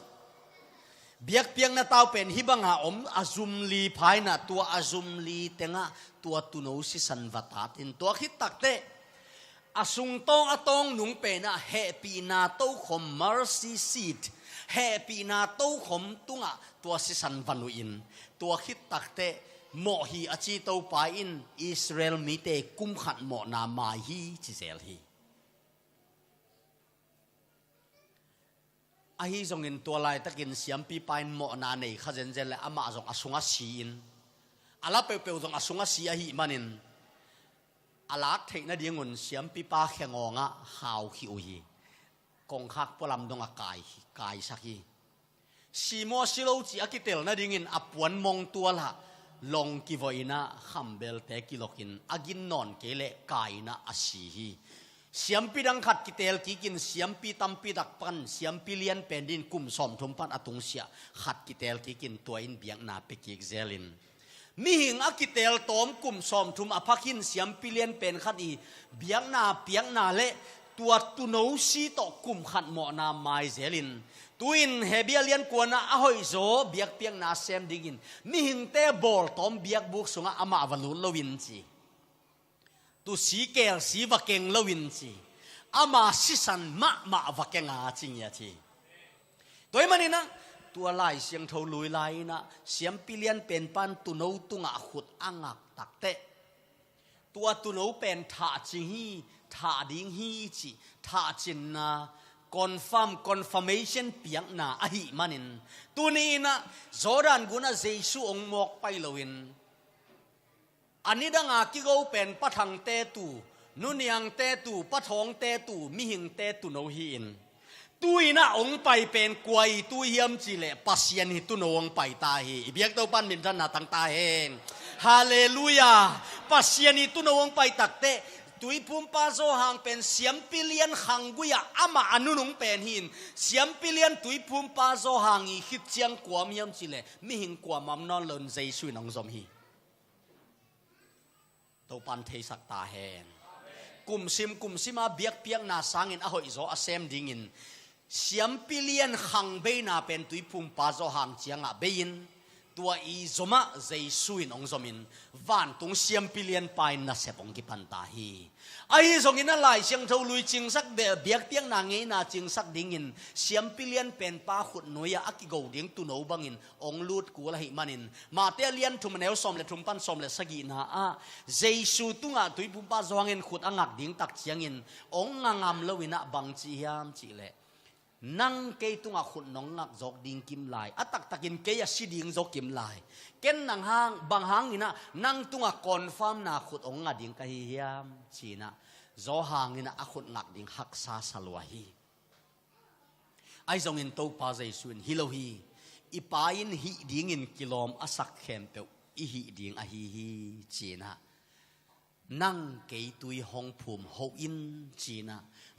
เบียกเปียงนาเต้าเป็นฮิบังหาอาซุมลีภายนะตัวอาซุมลีเตงะตัวตุโนสิสันวัตาตินตัวคิดตักเตอาซุงตองอตองหนุงเป็นนะเฮปีนาโตขม mercy seat เฮปีนาโตขมตุงะตัวสิสันวันุอินตัวคิดตักเตโมฮีอาจีโตปาอินอิสราเอลมีเตกุมขัดโมนามาฮีจิเซลฮีอาฮีทรงอินตัวลายตะกินเสียมปีปายโมนาในข้าเจนเจลอามาทรงอาสุงอาศีอินอาลาเปลวทรงอาสุงอาศีอาฮีมันินอาลักเทนดีงุนเสียมปีปาแข่งงะหาวขี้อุยกองคักปลำดงอากายสักฮีสีโมสิโลจีอากิเตลนาดิงินอปวนมองตัวละลงกิวอินะขัมเบลเตกิโลกินอากินนอนเกเลกายนะอาศีฮีเสียมปีดังขัดกิเตลกิกินเสียมปีตัมปีดักปันเสียมปีเลียนเป็นดินกุมสมทุมปันอตุงเสียขัดกิเตลกิกินตัวอินเบียงนาเปกิกเซลินมีหิงอากิเตลตอมกุมสมทุมอภักินเสียมปีเลียนเป็นขัดอีเบียงนาเปียงนาเลตัวตุโนซีตอกุมขัดหมอนาไมเซลินตุอินเฮเบียเลียนกวนนะอหอยโซเบียกเปียงนาเซมดิกินมีหิงเตบอลตอมเบียกบุกสงอามาวัลุลวินจีตุสีเกลสีวะเกงลวินจีอามาสิสันมาวะเกงอาจิงยาจีตัวมันนี่นะตัวลายเสียงทลุยลายนะเสียมปิเลียนเป็นปันตุโนตุงะขุดอ่างตักเตตัวตุโนเป็นถาจิงฮีถาดิงฮีจีถาจินนาconfirmation เปียงนาอหิมันินตัวนี้นะจอรันกุนะเจสุองมอกไปลวินอันนี้ดังอากิโกเป็นปะทังเตตูนุนยังเตตูปะทองเตตูมิหิงเตตูโนหินตุยนะองไปเป็นกวยตุยยมจิเลปัสยันหิตุโนองไปตาหิเบียกตัวปันมินทันนาตังตาเฮงฮาเลลูยาปัสยันหิตุโนองไปตักเตตุยพุ่มปาโซหางเป็นเสียมปิเลียนหังกุยอามาอนุนุงเป็นหินเสียมปิเลียนตุยพุ่มปาโซหางอีฮิตเจียงกวามยมจิเลมิหิงกวามนอนลนใจสุยนองสมฮีตัวปันเทสักตาแหงกุมซิมาเบียกเปียงนาสางินอหอยโซอาเซมดิงินเสียมปิเลียนหังเบนาเป็นตุยพุ่มปาโซหางเจียงอาเบยินตัวอีโซมาใจสุยนองสมินวันตุงเสียมปิเลียนไปนัสเซปองกิปันตาฮีไอ้ส่งอินนั่นไหลเสียงทลุยจิงสักเบียกเปียงนางเงินนาจิงสักดิ่งินเสียมปิเลียนเป็นป้าขุดหน่วยอักิโกดิ่งตุนเอาบังอินองลูดกูละหิมันินมาเตเลียนทุมเนวสมเลทุมปันสมเลสกีนาเจสูตุงะตุยปุ่มป้าจวงอินขุดอังักดิ่งตักเชียงอินองงามเลวินะบังจียามจีเลนั่งเกยตุงะขุดน้องงักจอกดิ่งกิมลายตักกินเกยสิดิ่งจอกกิมลายเก้นนังหางบางหางนี่นะนั่งตุงะคอนฟาร์มนาขุดองงักดิ่งกะฮิยามจีนะโจหางินะอขุดงักดิ่งหักซาสลวฮีไอจงอินโตปาใจสุนฮิโลฮีอีปายินฮีดิ่งอินกิโลมอสักเข้มเปวอีฮีดิ่งอฮีฮีจีนะนั่งเกยตุยห้องภูมิหอินจีนะ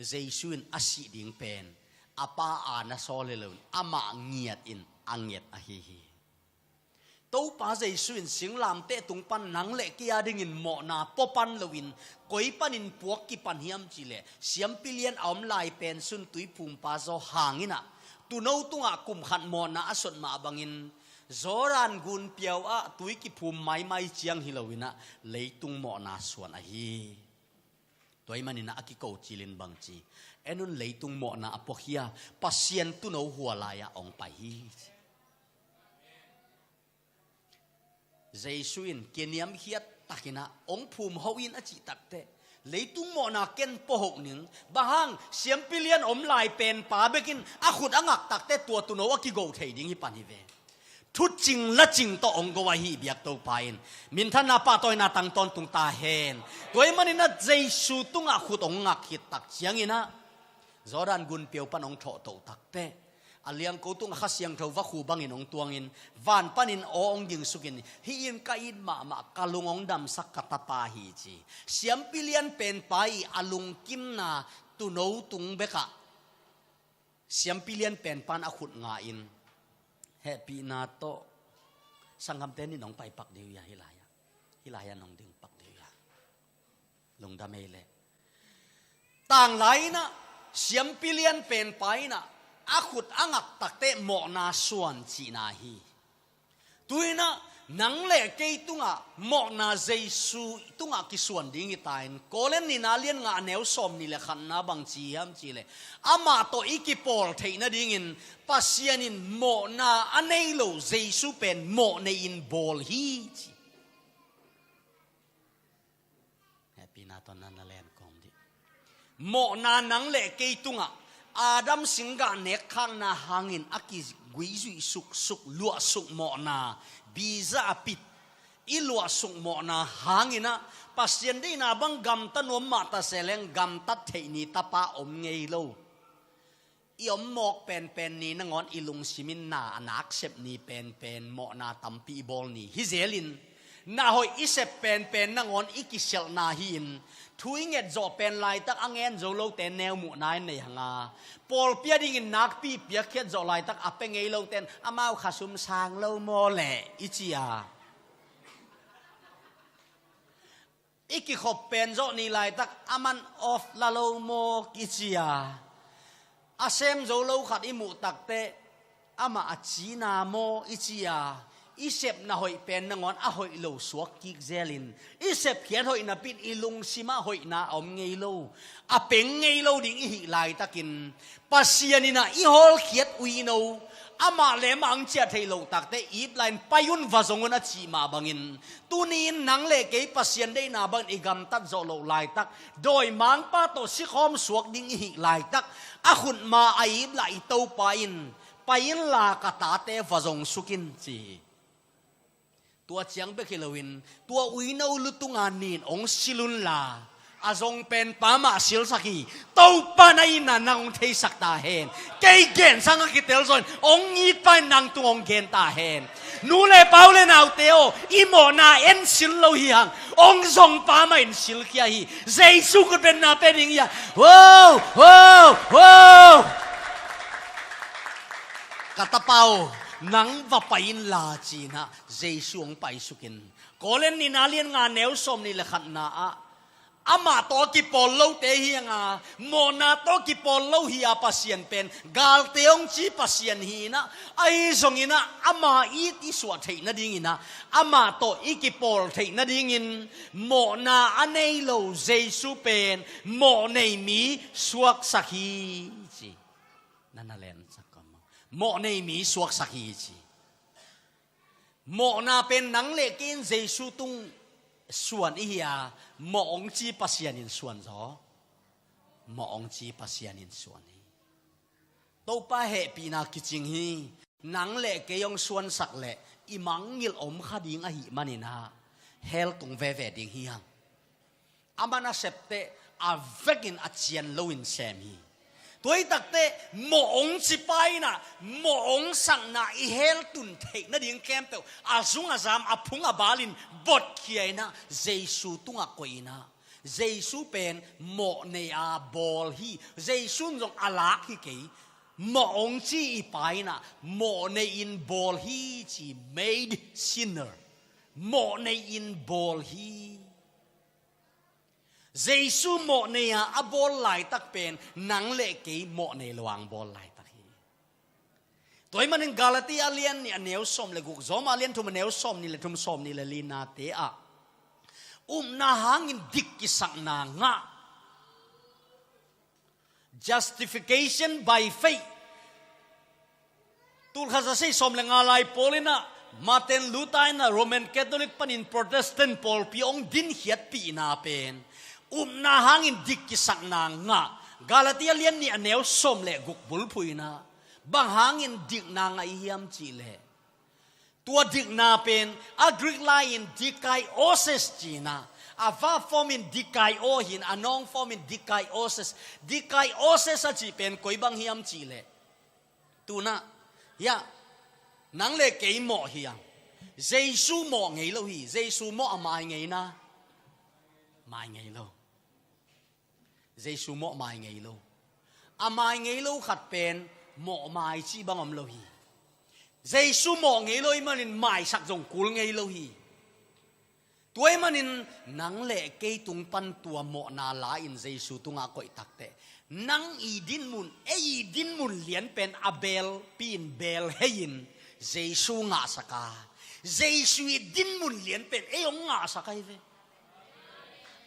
ใจสุนอสิดิ่งเป็นอาปาอานาโซเลลุนอามาเงียดอินอังเงียดอฮีฮีตัวป้าใจสุนสิงลามเตะตุงปันนังเล็กยาดิ่งินหมอนาปปันลวินก้อยปันินพวกกิปันเฮียมจิเลเสียมปิเลียนอมลายเป็นสุนตุยพุงป้าโซหางินะตุนเอาตุงอากุมขันหมอนาอสนมาบังินโจรันกุนเปียวตุยกิพุมไม่เจียงฮิลวินะเลยตุงหมอนาส่วนอฮีตัวมันนี่นะอากิโกจิลินบังจีเอ็นุนเลยตุงหมอนาอปอกเฮียปัสเซียนตุนเอาหัวลายองไปฮีใจสุนเกียนยมเฮียตักินะองภูมิเฮวินอจิตักเตเลยตุงหมอนาเกนปหกหนึ่งบางเสียมปิเลียนอมลายเป็นป่าเบกินอาขุดอังักตักเตตัวตุนเอากิโกเทดิ้งฮิปันฮิเวทุจริงและจริงต่อองกวาฮีเบียกตัวไปมินทันนาป้าตัวนาตังตอนตุงตาเฮนตัวมันนี่นะใจสุตุงอาขุดองงักฮิตักเชียงอินะจอรันกุนเปียวปันองโถโตตักเตอาเลียงกูตุงข้าเสียงเทวะคูบังอินองตวงอินวันปันินองยิงสุกินฮีอินกาอินมากาลุงองดำสักกตปาฮีจีเสียมปิเลียนเป็นไปอาลุงกิมนาตุโนตุงเบกะเสียมปิเลียนเป็นปันอาขุดงาอินเฮปีนาโตสังคำเต้นนี่น้องไปปักเดียวยาฮิลายาน้องดึงปักเดียวยาลงดาเมเลต่างไหลนะเสียมปิเลียนเป็นไปนะ akhut angak takte mo na suan chi na hi tuina nang le ke tunga mo na Jesu tunga ki suan ding itain kolen ni na lian nga neu som ni le khan na bang chi ham chi le ama to ikipol theina ding in pasianin mo na anei lo Jesu pen mo ne in bol hi chi happy na ton na len kom di mo na nang le ke tunga Adam singa nek khang na hangin aki guizui suk suk lua suk mo na biza apit ilua suk mo na hangina pasien de na bang gam tan om mata seleng gam tat theini tapa om ngei lo i om mok pen pen ni na ngon ilung simin na anak sep ni pen pen mo na tampi bol ni hizelin na hoi isep pen pen na ngon ikisel na hin thuinget zo pen lai tak angen zo lo ten neu mu nai nei hanga pol pia ding in nak pi pia khet zo lai tak apeng ei lo ten amau khasum sang lo mo le ichia iki khop pen zo ni lai tak aman off la lo mo ichia asem zo lo khat imu takte ama achina mo ichia isep na hoi pen na ngon a hoi lo suak kik zelin isep khian hoi na pin ilung sima hoi na om ngei lo a peng ngei lo ding hi lai takin pasianina i hol khiat uino ama le mang chia thei lo takte ip line payun vazongun a chi ma bangin tunin nang le ke pasian dei na bang igam tat zo lo lai tak doi mang pa to si khom suak ding hi lai tak a khun ma ai lai to pain la kata te vazong sukin chi tua chiang be kilowin tua uino lutunga nin ong silun la azong pen pama sil saki to pa na ina nang thei sakta hen kei gen sanga kitel zon ong i pa nang tuong gen ta hen nu le paule nau teo imo na en sil lo hi hang ong zong pa ma in sil kia hi Jesu ko ben na pening ya wow wow wow katapao nang vapain la china Jesu ong pai sukin kolen ni nalien nga neu som ni le khat na a ama to ki pol lo te hi nga mo na to ki pol lo hi a pasien pen gal teong chi pasien hi na ai zongina ama i ti suat thei na ding ina ama to i ki pol thei na ding in mo na anei lo Jesu pen mo nei mi suak sakhi chi nanalen mo nei mi suak sakhi chi mo na pen nang le kin Jesu tung suan ihia mo ong chi pasian in suan zo mo ong chi pasian in suan hi to pa he pi na kiching hi nang le ke yong suan sak le imang ngil om khading a hi manina hel tung ve ve ding hi hang amana septe a vekin a chian lo in sem hi tôi takte mo ong chi pai na mo ong sang na i hel tun thei na ding kem pe azung azam aphung abalin bot khiai na Jesu tunga koina Jesu pen mo ne a bol hi Jesu jong alak hi ke mo ong chi i pai na mo ne in bol hi chi made sinner mo ne in bol hi Jesu mo ne a bol lai tak pen nang le ke mo ne luang bol lai tak hi toy manin Galatia lian ni aneu som le guk zom alian thum aneu som ni le thum som ni le lina te a na hangin dik ki sang na nga justification by faith tul khaza sei som le nga lai polina Martin Luther na Roman Catholic panin Protestant Paul piong din hiat pi na pen na hangin dik ki sang na nga Galatia lian ni aneu som le guk bul phuina bang hangin dik na nga hiam chi le tua dik na pen a Greek line dikai oses china a va form in dikai o hin anong form in dikai oses a chi pen koi bang hiam chi le tu na ya nang le ke mo hiam Jesu mo ngei lo hi Jesu mo amai ngei na mai ngei lo Jesu mo mai ngei lo amai ngei lo khat pen mo mai chi bangom lo hi Jesu mo ngei lo manin mai sak jong kul ngei lo hi tuai manin nang le ke tung pan tua mo na la in Jesu tunga koi takte นังอีดินมุนอีดินมุนเลียนเป็นอเบลปีนเบลเฮยินเจสูงาสกาเจสูดินมุนเลียนเป็นองงาสกายเว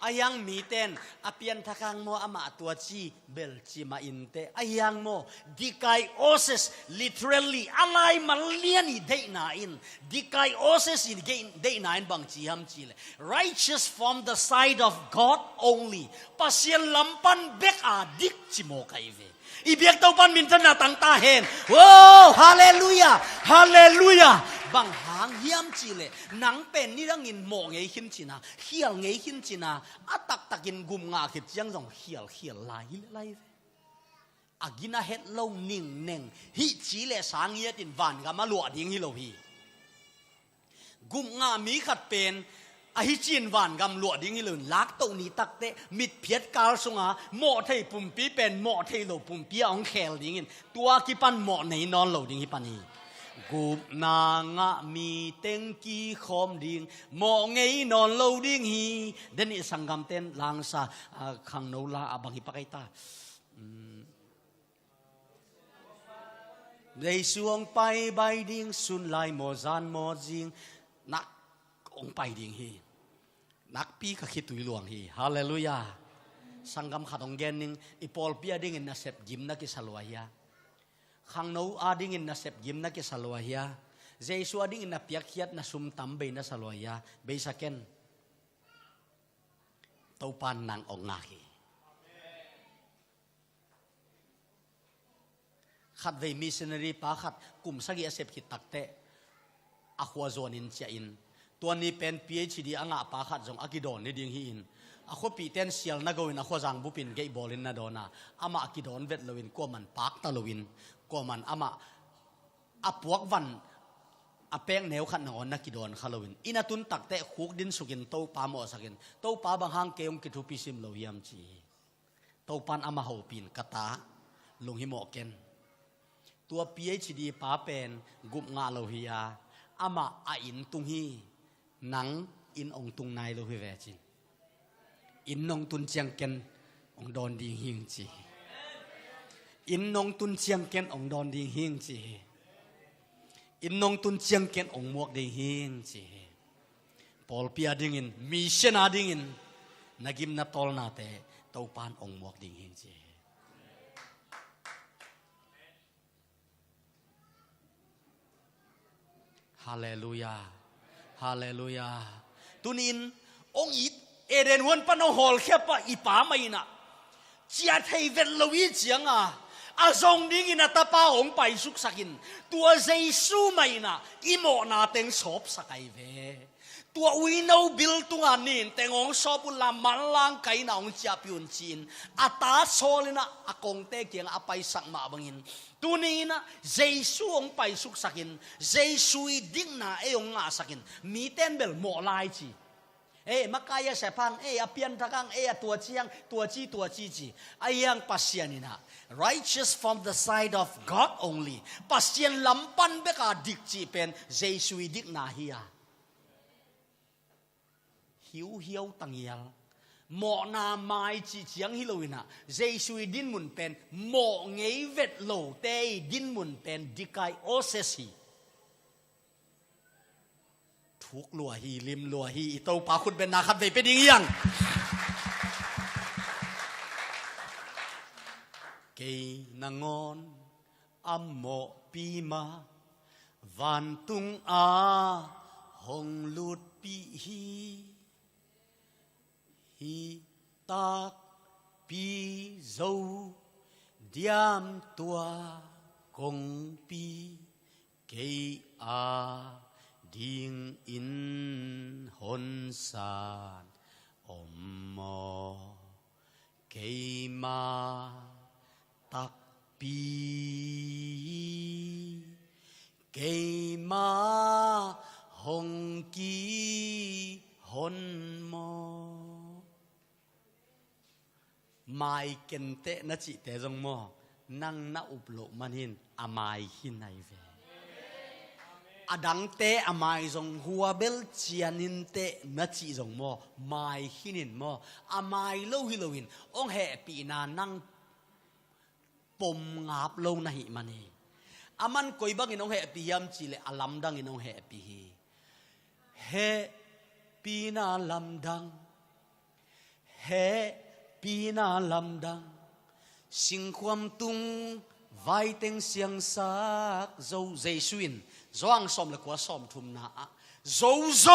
อายังมีเต้นอเปียนทักางโมอามาตัวจีเบลจีมาอินเตอายังโมดิกายโอเซส literally อะไรมันเลียนอีเดน่าอินดิกายโอเซสอีเดน่าอินบางจีฮัมจีเล righteous from the side of God only ปัสยันลำปันเบกอาดิกจิโมกายเวอีเบียกเต้าปันมินจันนาตั้งตาเห็นโอ้ฮาเลลูยาฮาเลลูยาบางหางเฮียมจีเลหนังเป็นนี่รังอินหมอเงยหินจีนาเขียวเงยหินจีนาอัตักตักินกุมงาขิดยังส่งเขียวไล่อากินาเฮ็ดเล่านิ่งฮิจีเลสางเงียตินวันกับมาหลวดยิงฮิโลพีกุมงามีขัดเป็นอหิจินวันกำลวดยิงฮิโลลักตัวนี้ตักเตมิดเพียดกาลสงาหมอไทยปุ่มปีเป็นหมอไทยโลปุ่มปีองแขลยิงตัวกิปันหมอไหนนอนโลยิงฮิปันนีกุบนางะมีเต็งกีคอมดิ่งมองไงนอนเล่าดิ่งฮีเดนิสังกำเต้นลางซาขังโนลาบังฮิปะไกตาในสวงไปใบดิ่งสุนลายโมจานโมจิงนักองไปดิ่งฮีนักปีก็คิดตุยหลวงฮีฮาเลลูยาสังกำขัดองเกนนิงอีปอลเปียดิ่งอินนาเซปยิมนักกิสลวายาขังโนอาดิ่งอินนาเซปยิมนักกิสลวายาเจสัวดิ่งอินนาเปียกเขียดนาซุมตัมเบนัสลวายาเบสักเกนเต้าปันนางองงาฮีขัดเวมิสเนรีปาขัดกลุ่มสักยาเสพติดตักเตะอควาโซนินเชียอินตัวนี้เป็น PhD อ่างปาขัดจงอากิโดนในดิ่งฮีอินอควาปีเตนเซียลนักวินอควาจังบุปินเกย์บอลินนาโดนาอามาอากิโดนเวทลวินกัวมันปากตะลวินกัวมันอามาอปวกวันอเปงเหนียวขัดนอนนักกิโดนขลวินอินาตุนตักเตะคุกดินสุกินโตปาโมสักินโตปาบางหางเกยงกิทุปิซิมลวิยามจีโตปันอามาหูปินกตาลงหิโมเกนตัว PhD ป้าเป็นกุมงาโลหิยาอามาอินตุงฮีหนังอินองตุงนายโลหิเวจินอินนองตุนเชียงเกนองดอนดีหิงจีอินนองตุนเชียงเกนองดอนดีหิงจีอินนองตุนเชียงเกนองมวกดีหิงจีปอลปียดิ่งอินมิเชนาดิ่งอินนักิมนาตอลนาเตเต้าปานองมวกดีหิงจีฮาเลลูยาฮาเลลูยาตุนินองอิดเอเดนวันปนหอลแค่ปะอีป่าไม่นะเจียไทยเวลลวิเจียงอาจงดิ้งอินตาป้าองไปสุกสักินตัวเจสูไม่นะอีโมนาเต็งสอบสักไอเวตัววินเอาบิลตุงานินแต่งองสอบุลามันลางไก่นาองจับยุนจีนอาตาโซลินะอากงเตเกียงอาไปสักมาบังินตัวนี้นะเจสูองไปสุกสักินเจสูดิ้งนาองงาสักินมีเต้นเบลหมอลายจีมักกายเสพังอเปียนทักังตัวเชียงตัวจีอายังปัสยานินะ righteous from the side of God only ปัสยานลำปันเบกาดิกจีเป็นเจสูดิ้งนาฮียหิวตังยลหมอนาไม้จีเชียงฮิโลวินะเจสุยดินมุนเป็นหมอเงยเวทโลเตยดินมุนเป็นดิกายโอเซซีทุกลัวฮีลิมลัวฮีเต้าปาคุณเป็นนาคัดเวเป็นยังเกยนางอนอัมโมปีมาวันตุงอาหงลุดปีฮีฮีตักปีโซเดียมตัวคงปีเกยอาดิ่งอินหนสานอมมอเกยมาตักปีเกยมาหงกีหนมอไม่เกินเตะนัจิเตะจงมอนั่งนัอุปโลมันหินอาไม่หินไอเวอดังเตะอาไม่จงหัวเบลเจียนินเตะนัจิจงมอไม่หินินมออาไม่โลหิโลหินองเหปีนานั่ง ปมงาบโลนะหิมันนี่อามันกอยบังอินองเฮปียามจีเลอลัมดังอินองเฮปีเฮปีนาลัมดังเฮปีนาลัมดังสิงความตุงไว้เต็งเสียงสักโจเจสุอินจ้างสมเลยกว่าสมทุมนาโจ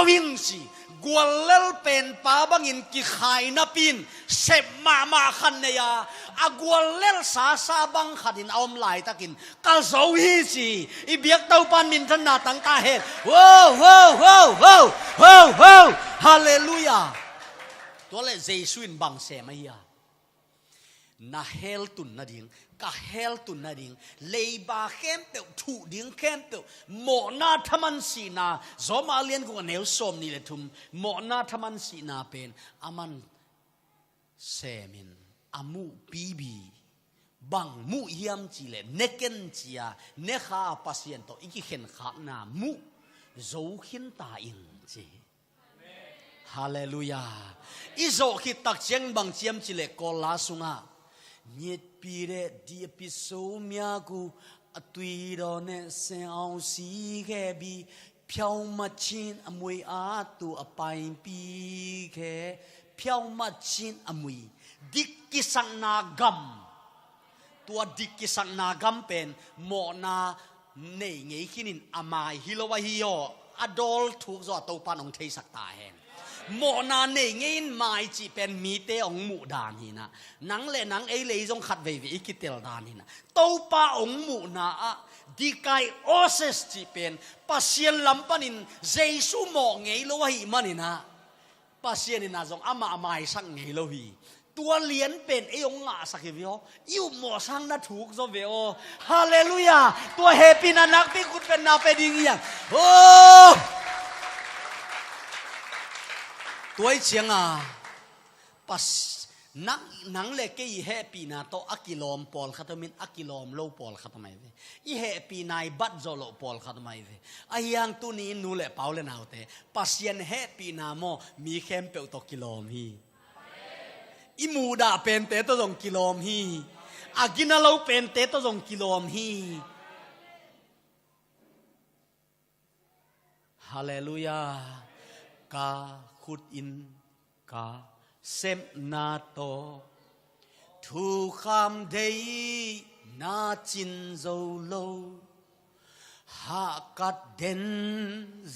วินสิกวลเลลเป็นป้าบังอินกิขายนับอินเสพมาขันเนียกวลเลลสาบังขัดินเอามลายตะกินก็โจวินสิอีเบียกเต้าปันมินทนาตั้งตาเห็นว้าวว้าวว้าวว้าวว้าวว้าวฮาเลลูยาตัวเลเจสุอินบังเสมาเฮียนาเฮลตุนนาดิงกะเฮลตุนนาดิงเลยบาเข้มเปียวถูดิงเข้มเปียวหมอนาทมันสีนาจอมาเลียนกูเนวสมนี่เลยทุมหมอนาทมันสีนาเป็นอามันเซมินอามูบีบีบังมูเฮียมจีเลเนเกนจียเนข้าปัสยันโตอีกเห็นขับนามูโจขินตาอิงจีฮาเลลูยาอีโจขิตักเชียงบังเชียมจีเลกอลาสุงาnhiệt pi re di pi số mía gu tùy đó nè sẽ ao xí khe bi phiêu mặt chín mùi tu bài pi khe phiêu mặt chín mùi dik kisang na gam tua dik kisang na gam pen mo na nei ngei khinin amai hilowa hiyo adol thuk zo to pan ong thei sak ta henหมอนาเนงยินไม่จีเป็นมีเตองหมู่ดานหินะนังเล่นังเอเลยจงขัดเววิกิเตลดานหินะเต้าป้าองหมู่นาดีกายโอเซสจีเป็นปัสเซียนลำปันินเจสุหมอเงยโลหิมันนี่นะปัสเซียนนี่นะจงอามาไม่สังเงยโลหิตัวเลี้ยนเป็นไอ้องงาสักเดียวอยู่หมอสังน่าถูกโซเวโอฮาเลลูยาตัวเฮปีนันักพี่คุณเป็นนาเป็นยังไงโอ้ตัวเชียงปัสนังเล็กอีเฮปีนาโตอักิลอมปอลขัดมินอักิลอมโลปอลขัดไม่ได้อีเฮปีนายบัดโจโลปอลขัดไม่ได้ไอ้ยังตัวนี้นูเล่เปล่าเลยนะเอาแต่ปัสยันเฮปีนาโมมีเข้มเปลวตกิลอมฮีอีมูดาเป็นเตตัวจงกิลอมฮีอากินาโลเป็นเตตัวจงกิลอมฮีฮาเลลูยากาขุดอินกาเซมนาโตทูคำเดยนาจินโจโลหากัดเด่น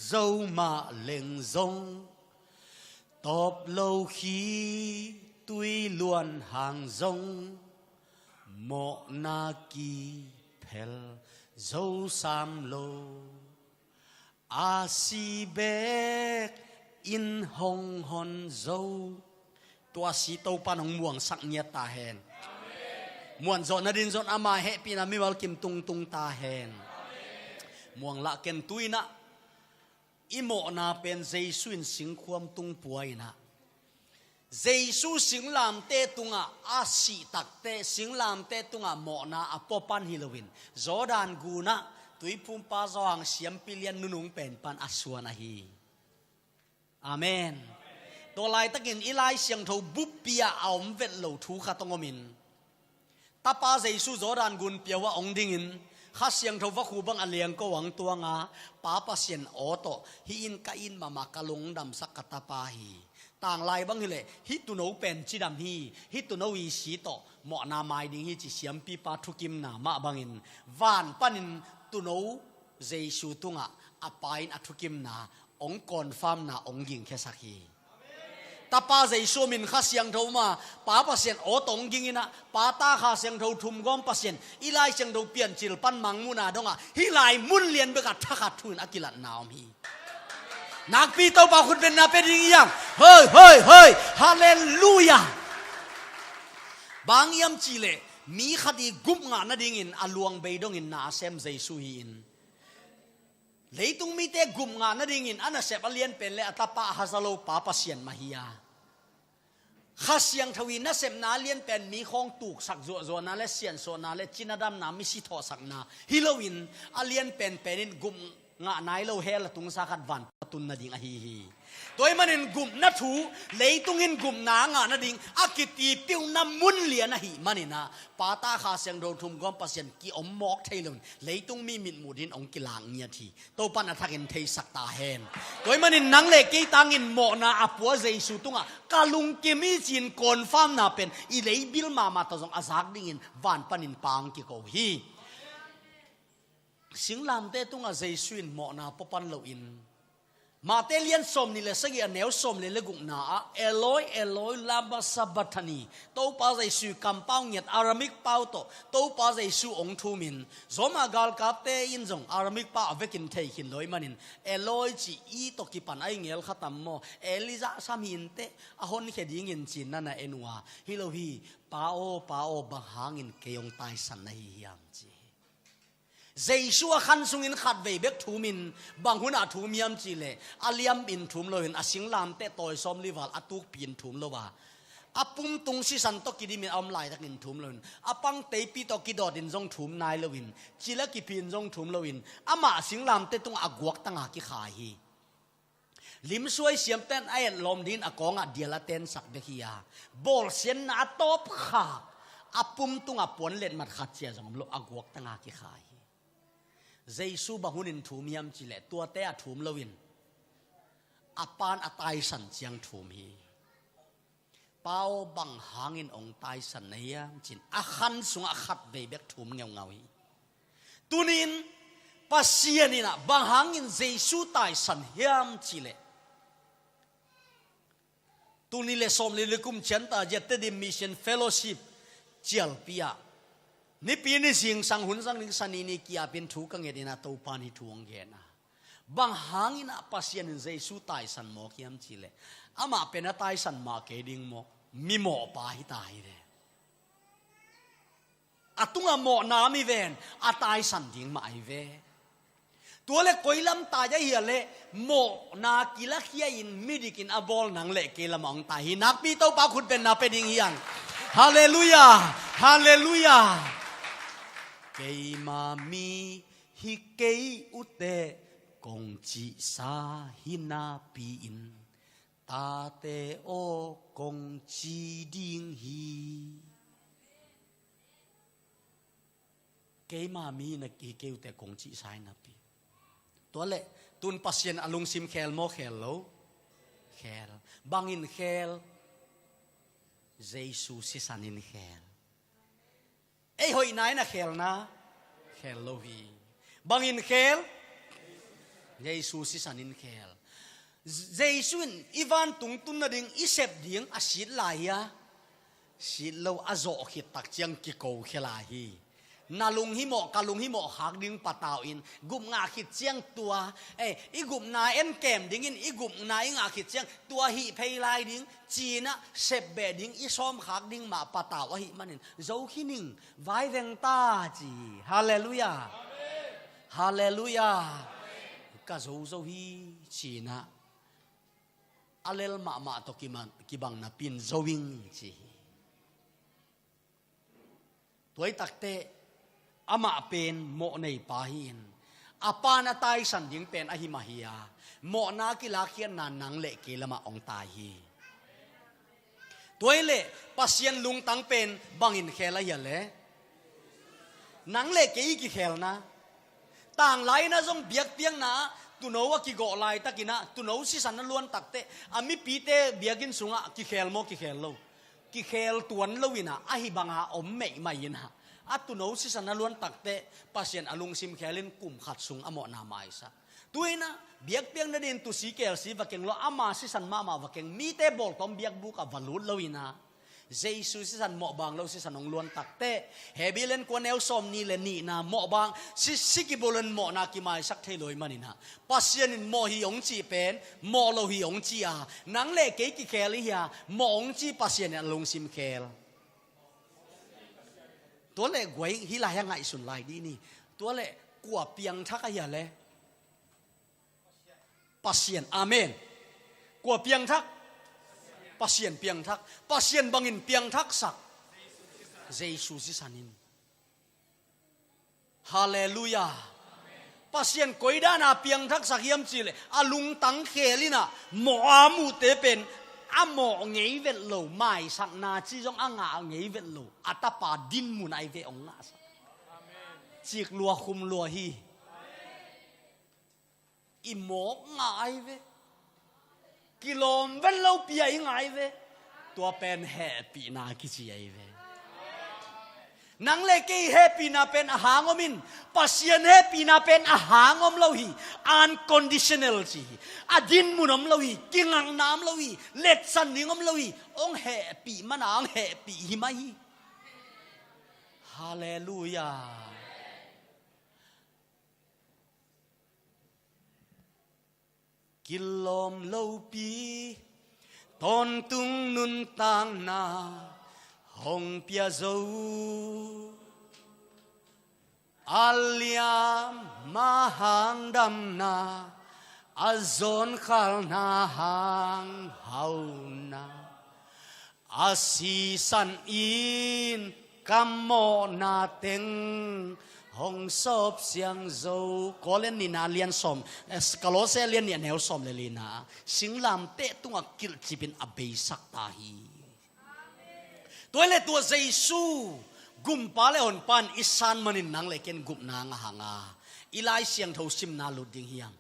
โจมาเล็งจงตบโลขีตุยล้วนห่างจงโมนากีเพลโจสามโลอาซีเบกอินฮงฮอนโจตัวสีโตปานของม่วงสักเนียตาแหนม่วนโจนดินโจนอามาเฮปีนามิวัลกิมตุงตาแหนม่วงละเกนตุยนะอิโมนาเป็นเจสุนสิงความตุงป่วยนะเจสุสิงลามเตตุงอาสีตักเตสิงลามเตตุงโมนาอปปันฮิโลวินโจดานกูนะตุยพุ่มปาจางเสียมปิเลียนนุงเป็นปันอสวนาฮีอาเมนตัวลายตะกินอีไลเสียงทูบุบเปียเอามเวทเหลาทูขัดตงมินตาปาเจสุโจดานกุนเปียว่าองดิ่งินข้าเสียงทูว่าคูบังอเลียงก็หวังตัวงาป้าปาเสียนโอโตฮีอินกาอินมามากะลงดำสักกตาปาฮีต่างลายบังฮิเลฮิตุโนเป็นจีดำฮีฮิตุโนวีสีโตเหมาะนาไม้ดิ่งฮีจิเสียมปีปาทุกิมนามาบังอินวานปันินตุโนเจสุตุงอปายนอทุกิมนาองค์กรฟาร์มนาองค์ยิงแค่สักทีตาป้าใจชัวมินข้าเสียงเท่ามาป้าปัสเซนโอตองยิงนะป้าตาข้าเสียงเท่าทุ่มก้อมปัสเซนอีไลเสียงเท่าเปลี่ยนจิลปันมังมูนาดงฮิไลมุนเลียนเบกัดทักขัดทุนอากิลัดนาวมีนักปีเต้าป้าคุณเป็นนาเป็นยังเฮ้ยเฮ้ยเฮ้ยฮาเลลูยาบางยามจิเลมีคดีกุมงานนาดิ่งินอลวงเบยดงอินนาเซมใจสุหินเลยตุงมีเตกุมงานนั่นดิ่งอันนั้นเสพเลียนเป็นเลยอัตปะฮัสโลปาปเสียนมาฮิยาข้าเสียงทวีนัเสพนาเลียนเป็นมีของตูกสักโจนาเลเสียนโซนาเลจินาดำนามิสิทอสักนาฮิโลวินอเลียนเป็นนินกุมงานายโลเฮลตุงสักวันตุ ตุนนาดิงอหิฮีตัวมันเห็นกลุ่มนัทูเลยตุงเห็นกลุ่มนางนาดิงอากิตีปิวน้ำมุนเลียนหิมันนะปาตาขาเสียงโดนทุ่มก้อนปัสยันกีอมมอกเทลุนเลยตุงมีมิดมูดินองกิลางเนียทีตัวปันอัฐกินเทสักตาเฮนตัวมันเห็นนังเล็กกีตังอินโมนาอปัวเจสุตุงะกาลุงกิมิจินกอนฟามนาเป็นอีเลยบิลมาตองอาซักดิ่งวันปันินปังกิโกฮีสิงลามเตตุงอาเจสุนโมนาปปันโลอินมาเตเลียนสมนี่เลยสักอย่างแนวสมเลยกุณาเอลอยลาบาซาบัตนีโตปาใจสูคำเป้าเงียดอารามิกเป้าโตปาใจสูองทูมินสมากาลกับเตอินจงอารามิกเป้าเวกินเทคินโดยมันินเอลอยจีอีตกิปันไอเงลขัตมโมเอลิซาสามินเตอหอนเขดิงินจินนั่นเอนัวฮิโลฮีป้าโอบังหางินเกยงตายสันในยามจีเจชัวขันสุงินขัดเวเบกทูมินบางหุนอาทูมียมจีเลอาเลียมบินทูมโลหินอาสิงลามเตตอยซอมลิวัลอาตุกปีนทูมโลวาอาปุ่มตุงสิสันตกิดิมินอมไลตักินทูมโลหินอาปังเตปีตกิดอดินจงทูมนายโลหินจีละกิปีนจงทูมโลหินอามาสิงลามเตตุงอากวกตั้งอากิขาฮีลิมสวยเสียมเต้นไอ้ลมดินอากองอเดียละเต้นสักเบคียาบอลเสียนอาตบขาอาปุ่มตุงอาปวนเล็ดมัดขัดเจียจงโลอากวกตั้งอากิขาฮีเจสูบะหุนินทูมยามจิเลตัวเตะทูมลวินอปานอตายสันเจียงทูมฮีเป้าบังหางินองตายสันเนียจินอาขันสุงอาขัดเบเบกทูมเงาฮีตุนินปัสเซียนินะบังหางินเจสูตายสันเฮียมจิเลตุนิเลสอมเลกุมเชนตาเจตดิมิชชันเฟโลชิพเจลปิยานี่ปีนี้สิ่งสังหุนสังนิสันนี่กีอาเป็นถูกกังเงินนะตัวปานิถูงเงินนะบางหางอินะปัสยานินเจสุตายสันหมอกยามจิเลอามาเป็นตายสันมาเกดิงหมอกมีหมอปาหิตายเลยอาตุงหมอนามีเวนอาตายสันดิ่งมาไอเวตัวเล็กกุยลำตายจะเหี้ยเลยหมอนากิลักยาอินมิดิกินอบอลนังเล็กเกลมองตายนับปีตัวปาขุดเป็นนาเป็นดิ่งยังฮาเลลูยาฮาเลลูยาเกยมามีฮิเกยอุเตกงจิสาหินาปีอินตาเตโอกงจีดิงฮีเกยมามีนะฮิเกยอุเตกงจิสาหินาปีตัวเละตุนปัสเซียนอลุงซิมเคลโมเคลโลเคลบังอินเคลเจสุสิสันินเคลเอ้ยหอยนายนะเคลนะเคลโลฮีบังอินเคลเยซูสิสันินเคลเยซูนอีวานตุงตุนนะดิงอิเซบดิงอาศิลลายะศิลโลอาโจขิตักเจียงกิโกเคลาฮีนาลุงฮิโมกาลุงฮิโมหักดิงปะตาวอินกุมงาขิดเจียงตัวเอ้อีกุมนาเอ็นเกมดิงอินอีกุมนาอิงาขิดเจียงตัวฮิเพยไลดิงจีนะเซบเบดิงอีซอมหักดิงมาปะตาวฮิมันนินโจขินิงไว้เวงตาจีฮาเลลูยาฮาเลลูยากะโจโจฮิจีนะอเลลมาตกิมันกิบังนะปินโจวิงจีตัวตักเตอามาเป็นโมในปาหินอาปานาตายสันยิงเป็นอหิมาฮิยาโมนากิลาเคียนนันนังเละเกลมาองตายฮีตัวเละปัสยันลุงตังเป็นบังอินเคลายะเละนังเละเกอีกิเคลนะต่างไหลนะจงเบียกเปียงนะตุโนว่ากิโกไลตะกินะตุโนสิสันนั้นล้วนตักเตอามิปีเตเบียกินสุงะกิเคลโมกิเคลโลกิเคลตวนโลวินะอหิบังอาอมเมย์ไม่ยินฮะอัตุโนสิสันนั้นล้วนตักเตปัสยันอลุงซิมเคลินกุมขัดสุงอโมนาไมซะตัวนะเบียกเปียงนั่นเองตุสีเกลสีวักเก่งโลอามาสิสันมาวักเก่งมีเตบอลตอมเบียกบุกวัลุดโลวินะเจสุสิสันหมอบางเราสิสันองล้วนตักเตเฮบิเลนกวนเอลซอมนี่เลนี่นะหมอบางสิกิบุลนหมอนากิมาสักเทลอยมันนี่นะปัสยันหมอหิองจีเป็นหมอโลหิองจีอานังเล่เกกิเคลิฮะหมอองจีปัสยันอลุงซิมเคลตัวเล็กไว้ฮิลายังไงสุนไลดีนี่ตัวเล็กกว่าเปียงทักอะไรเลยปัสยันอาเมนกว่าเปียงทักปัสยันเปียงทักปัสยันบังอินเปียงทักสักเจสุสิสันินฮาเลลูยา pasien koidana piang thak sakiam chile alung tang khelina mo amu te pen amo ngei vet lo mai sak na chi jong anga ngei vet lo atapa din mun ai ve ong nga sa amen chik lua khum lua hi i mo nga ai ve kilom vel lo pi ai ngai ve tua pen happy na ki chi ai ve nang le ke happy na pen a hangomin pasien happy na pen a hangom lo hi unconditional chi adin munom lo hi kingang nam lo hi let san ningom lo hi ong happy manang happy hi mai hallelujah kilom lo pi ton tung nun tang na hong pia zo aliam mahang dam na azon khal na hang hau na asi san in kamo na teng hong sop siang zo ko len ni na lian som kalose lian ni neu som le lina singlam te tunga kil chipin abei sak ta hi toile tua Jesu gumpa le on pan isan manin nang leken gup na nga hanga ilai siang tho sim na lu ding hiang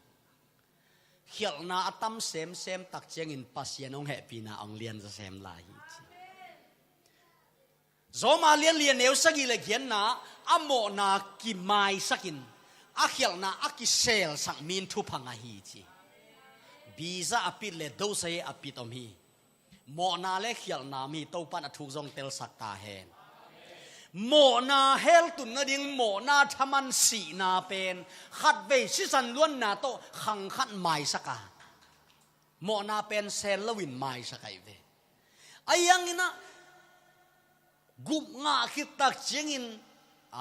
khial na atam sem sem tak cheng in pasien ong happy na ong lian za sem lai zoma lian lian neu sagi le khian na amo na ki mai sakin a khial na aki sel sak min thu phanga hi chi biza apit le do sai apit om hi mo na le khial na mi to pan athuk jong tel sak ta hen mo na hel tun na ding mo na thaman si na pen khat ve si san luan na to khang khat mai saka mo na pen sel lawin mai sakai ve ayang ina gup nga khit tak chengin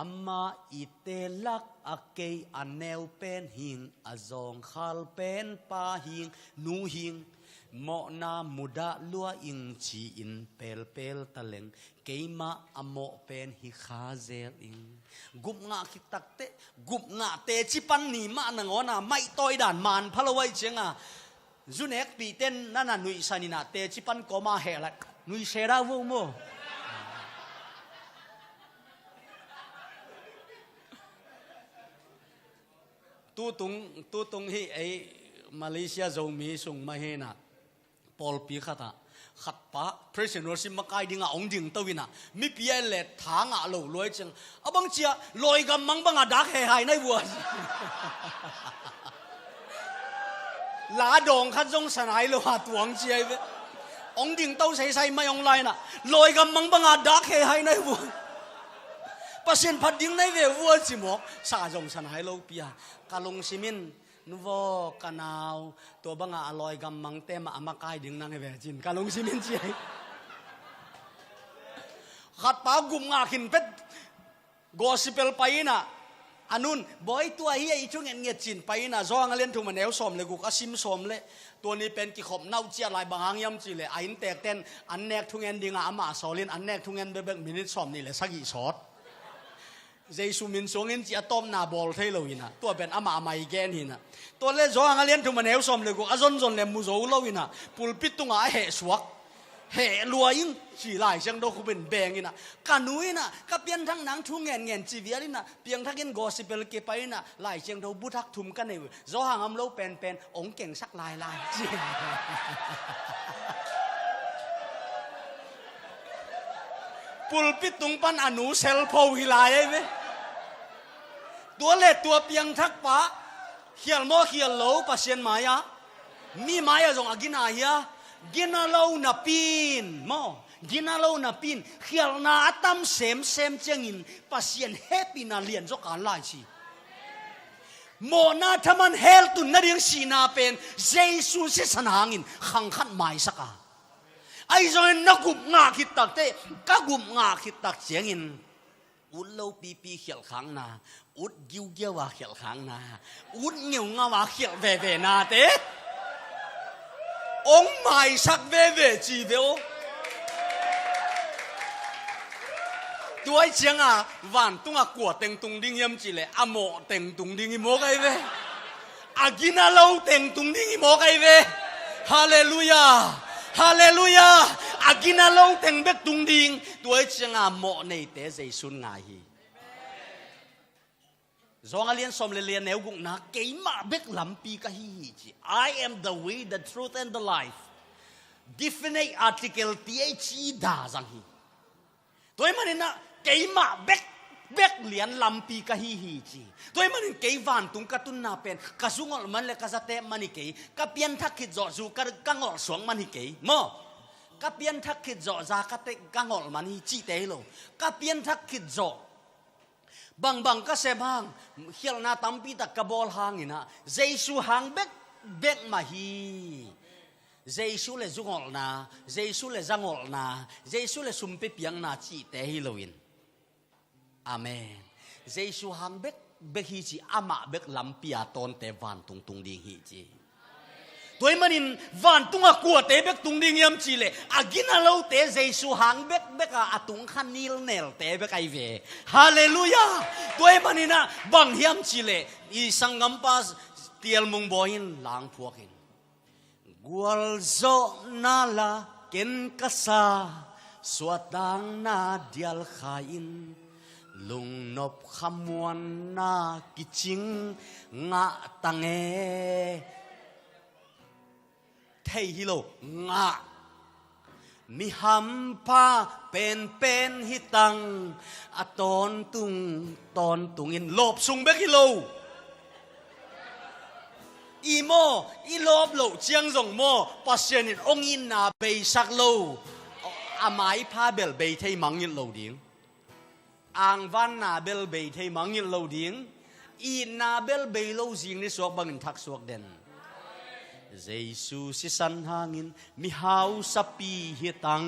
amma itelak akei aneu pen hing azong khal pen pa hing nu hing mo na muda lua ing chi in pel pel taleng keima amo pen hi khazel ing gup nga khitak te gup nga te chi pan ni ma na ngona mai toy dan man phalawai chenga junek pi ten nana nui sanina te chi pan ko ma hela nui sera wo mo tu tung hi ai Malaysia zo mi sung ma he na Paul pi khata khat pa prisoner sim makai dinga ong ding tawina mi pi le thanga lo loi chang abang chia loi gam mang banga dak he hai nai bua la dong khat jong sanai lo ha tuang chi ai ong ding tau sai sai mai ong lai na loi gam mang banga dak he hai nai bua pasien phat ding nai ve bua chi mok sa jong sanai lo pia kalong simin nuvo kanau to banga aloi gam mang te ma amakai ding nang ve chin kalong simin chi ai khat pa gum nga khin pet gospel paina anun boy tu hi ai chung en nge chin paina zo ngalen thu maneu som le gu asim som le to ni pen ki khop nau chia lai bangang yam chi le ain tek ten an nek thung en dinga ama solin an nek thung en bebek minute som ni le sagi shot Jesu min songin chi atom na bol thei lo ina to ben ama mai gen hina to le zo angalian thu maneu som le gu azon zon le mu zo lo ina pulpit tunga he suak he luaing chi lai chang do khu ben beng ina kanuina ka pian thang nang thu ngen ngen chi vialina piang thakin gospel ke paina lai chang do buthak thum kan nei zo hangam lo pen pen ong keng sak lai lai chi pulpit tung pan anu sel pho hilai ai ve tua le tua piang thak pa khial mo khial lo pasien maya mi maya jong agina ya gina lo na pin mo gina lo na pin khial na atam sem sem chengin pasien happy na lian zo kan lai chi mo na thaman hel tu na ring si na pen jesu se san hangin khang khat mai saka ai rồi nó gục ngã khít tắc thế các gục ngã khít tắc tiếng in út lâu pi pi khiel kháng na út giu giu và khiel kháng na út nhiều ngà và khiel về na thế ông mày sắc về chỉ về ô ตัวเชียงอ่ะวันตุงอ่ะกวดเต็งตุงดิ้งยำจีเลยอ่ะโมเต็งตุงดิ้งอีโมกไอเวอากินาเราเต็งตุงดิ้งอีโมกไอเวฮาเลลูยาฮาเลลูยาอากินาเราเต็งเบกตุงดิ้งตัวเชียงอ่ะโมในเตะใจสุนงาฮีzong alien som le lian neu gung na keima bek lampi ka hi chi I am the way the truth and the life definite article the da zang hi toy manin na keima bek lian lampi ka hi chi toy manin ke van tung ka tun na pen ka sungol man le ka sa te mani ke ka pian thak khit zo zu ka ngol song man hi ke mo ka pian thak khit zo za ka te ka ngol man hi chi te lo ka pian thak khit zo bang ka sem hang hial na tampi tak kabol hangina jesu hang bek ma hi jesu le zungol na jesu le zangol na jesu le sumpe piang na chi te hi loin amen jesu hang bek hi chi ama bek lampia ton te van tung ding hi chi toy manin van tunga kwa te bek tung ding yam chi le agina lo te jesu hang bek a atung khan nil nel te bek ai ve hallelujah toy manina bang hiam chi le I sangam pas tiel mung boin lang phuakin gwal zo na la ken kasa swatang na dial khain lung nop khamwan na kiching nga tange thei hi lo nga mi ham pa pen hitang a ton tung in lop sung bek hi lo i mo I lop lo chiang zong mo pasien in ong in na be sak lo amai pa bel be thei mang in lo ding ang van na bel be thei mang in lo ding I na bel be lo jing ni suak bang in thak suak den Jesus si san hangin mi hau sapi hitang